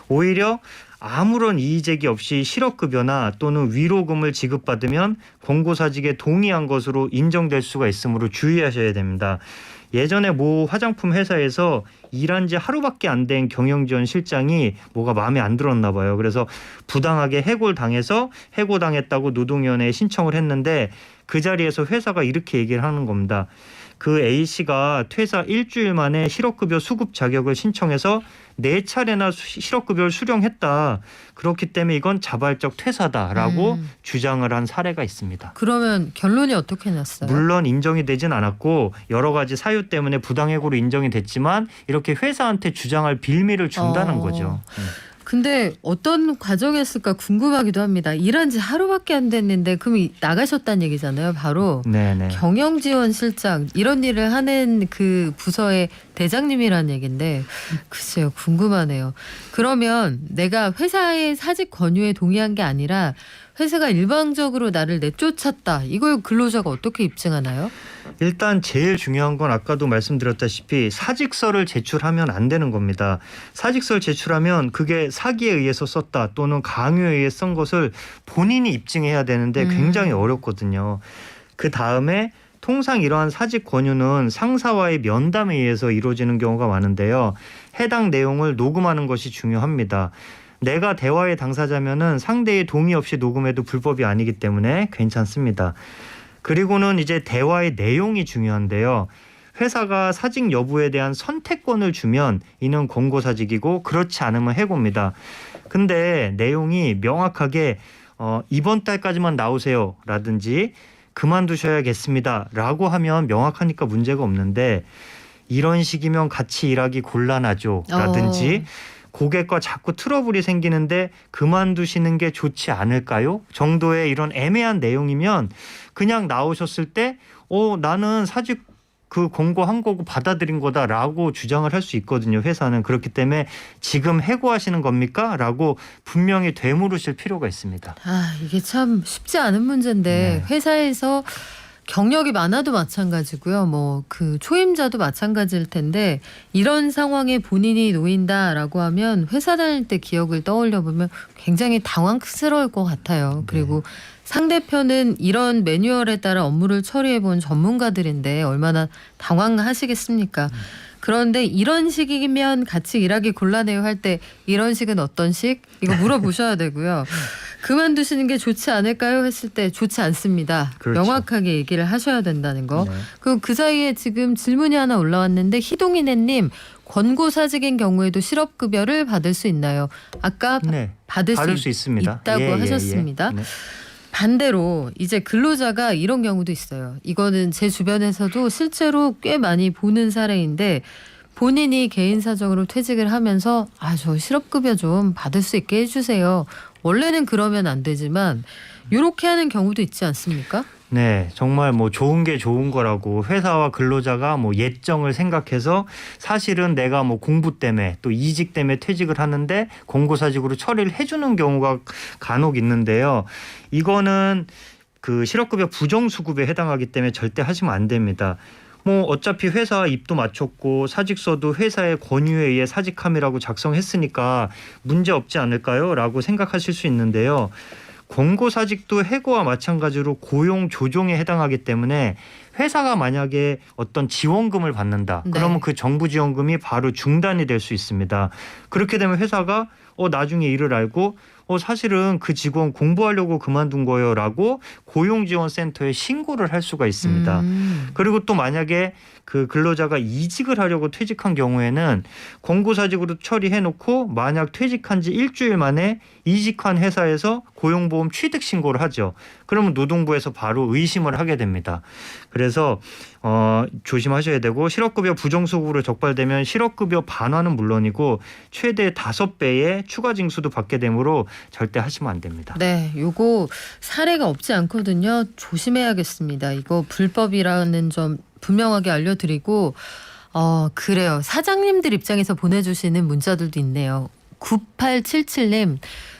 오히려 아무런 이의제기 없이 실업급여나 또는 위로금을 지급받으면 권고사직에 동의한 것으로 인정될 수가 있으므로 주의하셔야 됩니다. 예전에 모 화장품 회사에서 일한 지 하루밖에 안 된 경영지원 실장이 뭐가 마음에 안 들었나 봐요. 그래서 부당하게 해고를 당해서 해고당했다고 노동위원회에 신청을 했는데 그 자리에서 회사가 이렇게 얘기를 하는 겁니다. 그 A씨가 퇴사 일주일 만에 실업급여 수급 자격을 신청해서 4차례나 실업급여를 수령했다. 그렇기 때문에 이건 자발적 퇴사다라고 주장을 한 사례가 있습니다. 그러면 결론이 어떻게 났어요? 물론 인정이 되진 않았고 여러 가지 사유 때문에 부당해고로 인정이 됐지만 이렇게 회사한테 주장할 빌미를 준다는 거죠. 근데 어떤 과정이었을까 궁금하기도 합니다. 일한 지 하루밖에 안 됐는데 그럼 나가셨다는 얘기잖아요. 바로 네네. 경영지원실장 이런 일을 하는 그 부서의 대장님이라는 얘기인데 글쎄요. 궁금하네요. 그러면 내가 회사의 사직 권유에 동의한 게 아니라 회사가 일방적으로 나를 내쫓았다. 이걸 근로자가 어떻게 입증하나요? 일단 제일 중요한 건 아까도 말씀드렸다시피 사직서를 제출하면 안 되는 겁니다. 사직서를 제출하면 그게 사기에 의해서 썼다 또는 강요에 의해 쓴 것을 본인이 입증해야 되는데 굉장히 어렵거든요. 그 다음에 통상 이러한 사직 권유는 상사와의 면담에 의해서 이루어지는 경우가 많은데요. 해당 내용을 녹음하는 것이 중요합니다. 내가 대화의 당사자면은 상대의 동의 없이 녹음해도 불법이 아니기 때문에 괜찮습니다. 그리고는 이제 대화의 내용이 중요한데요. 회사가 사직 여부에 대한 선택권을 주면 이는 권고사직이고 그렇지 않으면 해고입니다. 근데 내용이 명확하게 이번 달까지만 나오세요 라든지 그만두셔야겠습니다 라고 하면 명확하니까 문제가 없는데 이런 식이면 같이 일하기 곤란하죠 라든지 고객과 자꾸 트러블이 생기는데 그만두시는 게 좋지 않을까요? 정도의 이런 애매한 내용이면 그냥 나오셨을 때 나는 사직 그 권고한 거고 받아들인 거다라고 주장을 할 수 있거든요. 회사는. 그렇기 때문에 지금 해고하시는 겁니까? 라고 분명히 되물으실 필요가 있습니다. 이게 참 쉽지 않은 문제인데 회사에서 경력이 많아도 마찬가지고요. 뭐 그 초임자도 마찬가지일 텐데 이런 상황에 본인이 놓인다라고 하면 회사 다닐 때 기억을 떠올려 보면 굉장히 당황스러울 것 같아요. 그리고 상대편은 이런 매뉴얼에 따라 업무를 처리해 본 전문가들인데 얼마나 당황하시겠습니까? 그런데 이런 식이면 같이 일하기 곤란해요 할 때 이런 식은 어떤 식? 이거 물어보셔야 되고요. 그만두시는 게 좋지 않을까요? 했을 때 좋지 않습니다. 그렇죠. 명확하게 얘기를 하셔야 된다는 거. 그 사이에 지금 질문이 하나 올라왔는데 희동이네님 권고사직인 경우에도 실업급여를 받을 수 있나요? 아까 받을 수 있습니다. 있다고 하셨습니다. 네. 반대로 이제 근로자가 이런 경우도 있어요. 이거는 제 주변에서도 실제로 꽤 많이 보는 사례인데 본인이 개인 사정으로 퇴직을 하면서 저 실업급여 좀 받을 수 있게 해주세요. 원래는 그러면 안 되지만 이렇게 하는 경우도 있지 않습니까? 네, 정말 뭐 좋은 게 좋은 거라고 회사와 근로자가 뭐 예정을 생각해서 사실은 내가 뭐 공부 때문에 또 이직 때문에 퇴직을 하는데 공고사직으로 처리를 해주는 경우가 간혹 있는데요. 이거는 그 실업급여 부정수급에 해당하기 때문에 절대 하시면 안 됩니다. 뭐 어차피 회사 입도 맞췄고 사직서도 회사의 권유에 의해 사직함이라고 작성했으니까 문제 없지 않을까요? 라고 생각하실 수 있는데요. 공고사직도 해고와 마찬가지로 고용 조정에 해당하기 때문에 회사가 만약에 어떤 지원금을 받는다. 네. 그러면 그 정부 지원금이 바로 중단이 될 수 있습니다. 그렇게 되면 회사가 나중에 이를 알고 사실은 그 직원 공부하려고 그만둔 거예요라고 고용지원센터에 신고를 할 수가 있습니다. 그리고 또 만약에 그 근로자가 이직을 하려고 퇴직한 경우에는 공고사직으로 처리해놓고 만약 퇴직한 지 일주일 만에 이직한 회사에서 고용보험 취득 신고를 하죠. 그러면 노동부에서 바로 의심을 하게 됩니다. 그래서 조심하셔야 되고 실업급여 부정수급으로 적발되면 실업급여 반환은 물론이고 최대 5배의 추가 징수도 받게 되므로 절대 하시면 안 됩니다. 네, 요거 사례가 없지 않거든요. 조심해야겠습니다. 이거 불법이라는 점 분명하게 알려드리고 그래요. 사장님들 입장에서 보내주시는 문자들도 있네요. 9877님.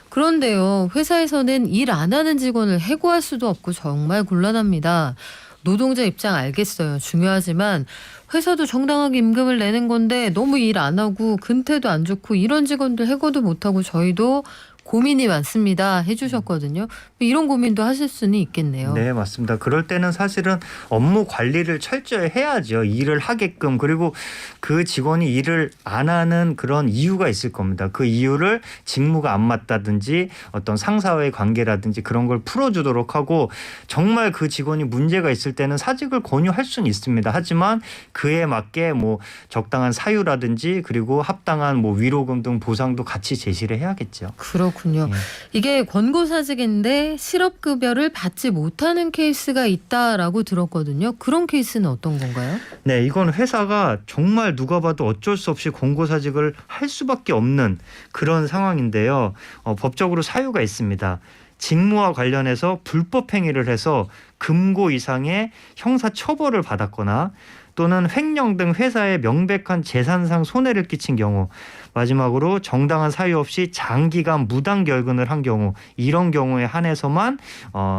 그런데요. 회사에서는 일 안 하는 직원을 해고할 수도 없고 정말 곤란합니다. 노동자 입장 알겠어요. 중요하지만 회사도 정당하게 임금을 내는 건데 너무 일 안 하고 근태도 안 좋고 이런 직원들 해고도 못하고 저희도 고민이 많습니다 해주셨거든요. 이런 고민도 하실 수는 있겠네요. 네, 맞습니다. 그럴 때는 사실은 업무 관리를 철저히 해야죠. 일을 하게끔. 그리고 그 직원이 일을 안 하는 그런 이유가 있을 겁니다. 그 이유를 직무가 안 맞다든지 어떤 상사와의 관계라든지 그런 걸 풀어주도록 하고 정말 그 직원이 문제가 있을 때는 사직을 권유할 수는 있습니다. 하지만 그에 맞게 뭐 적당한 사유라든지 그리고 합당한 뭐 위로금 등 보상도 같이 제시를 해야겠죠. 그렇군요. 이게 권고사직인데 실업급여를 받지 못하는 케이스가 있다라고 들었거든요. 그런 케이스는 어떤 건가요? 네, 이건 회사가 정말 누가 봐도 어쩔 수 없이 공고사직을 할 수밖에 없는 그런 상황인데요. 법적으로 사유가 있습니다. 직무와 관련해서 불법 행위를 해서 금고 이상의 형사 처벌을 받았거나 또는 횡령 등 회사에 명백한 재산상 손해를 끼친 경우, 마지막으로 정당한 사유 없이 장기간 무단 결근을 한 경우, 이런 경우에 한해서만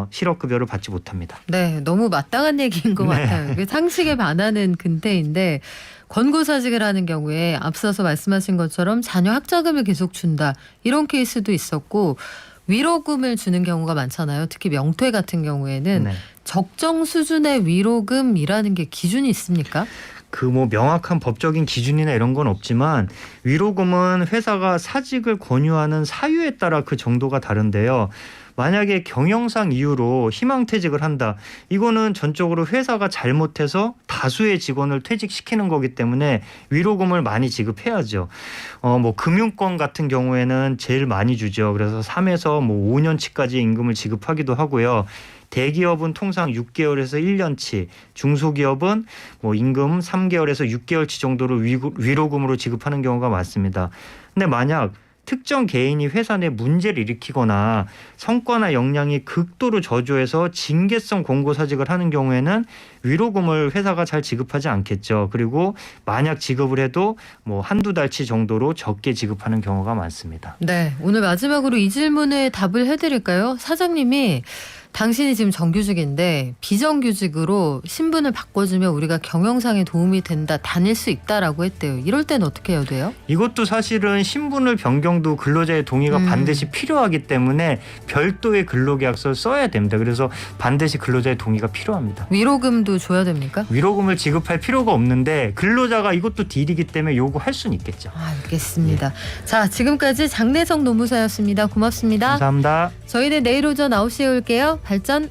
실업급여를 받지 못합니다. 네, 너무 마땅한 얘기인 것 같아요. 이게 상식에 반하는 근태인데 권고사직을 하는 경우에 앞서서 말씀하신 것처럼 자녀 학자금을 계속 준다 이런 케이스도 있었고 위로금을 주는 경우가 많잖아요. 특히 명퇴 같은 경우에는 네. 적정 수준의 위로금이라는 게 기준이 있습니까? 그 뭐 명확한 법적인 기준이나 이런 건 없지만 위로금은 회사가 사직을 권유하는 사유에 따라 그 정도가 다른데요. 만약에 경영상 이유로 희망퇴직을 한다. 이거는 전적으로 회사가 잘못해서 다수의 직원을 퇴직시키는 거기 때문에 위로금을 많이 지급해야죠. 뭐 금융권 같은 경우에는 제일 많이 주죠. 그래서 3에서 뭐 5년치까지 임금을 지급하기도 하고요. 대기업은 통상 6개월에서 1년치, 중소기업은 뭐 임금 3개월에서 6개월치 정도로 위로금으로 지급하는 경우가 많습니다. 근데 만약 특정 개인이 회사 내 문제를 일으키거나 성과나 역량이 극도로 저조해서 징계성 공고사직을 하는 경우에는 위로금을 회사가 잘 지급하지 않겠죠. 그리고 만약 지급을 해도 뭐 한두 달치 정도로 적게 지급하는 경우가 많습니다. 네, 오늘 마지막으로 이 질문에 답을 해드릴까요? 사장님이 당신이 지금 정규직인데 비정규직으로 신분을 바꿔주면 우리가 경영상에 도움이 된다, 다닐 수 있다라고 했대요. 이럴 때는 어떻게 해야 돼요? 이것도 사실은 신분을 변경도 근로자의 동의가 반드시 필요하기 때문에 별도의 근로계약서를 써야 됩니다. 그래서 반드시 근로자의 동의가 필요합니다. 위로금도 줘야 됩니까? 위로금을 지급할 필요가 없는데 근로자가 이것도 딜이기 때문에 요구할 수는 있겠죠. 알겠습니다. 자, 지금까지 장내성 노무사였습니다. 고맙습니다. 감사합니다. 저희는 내일 오전 9시에 올게요. 발전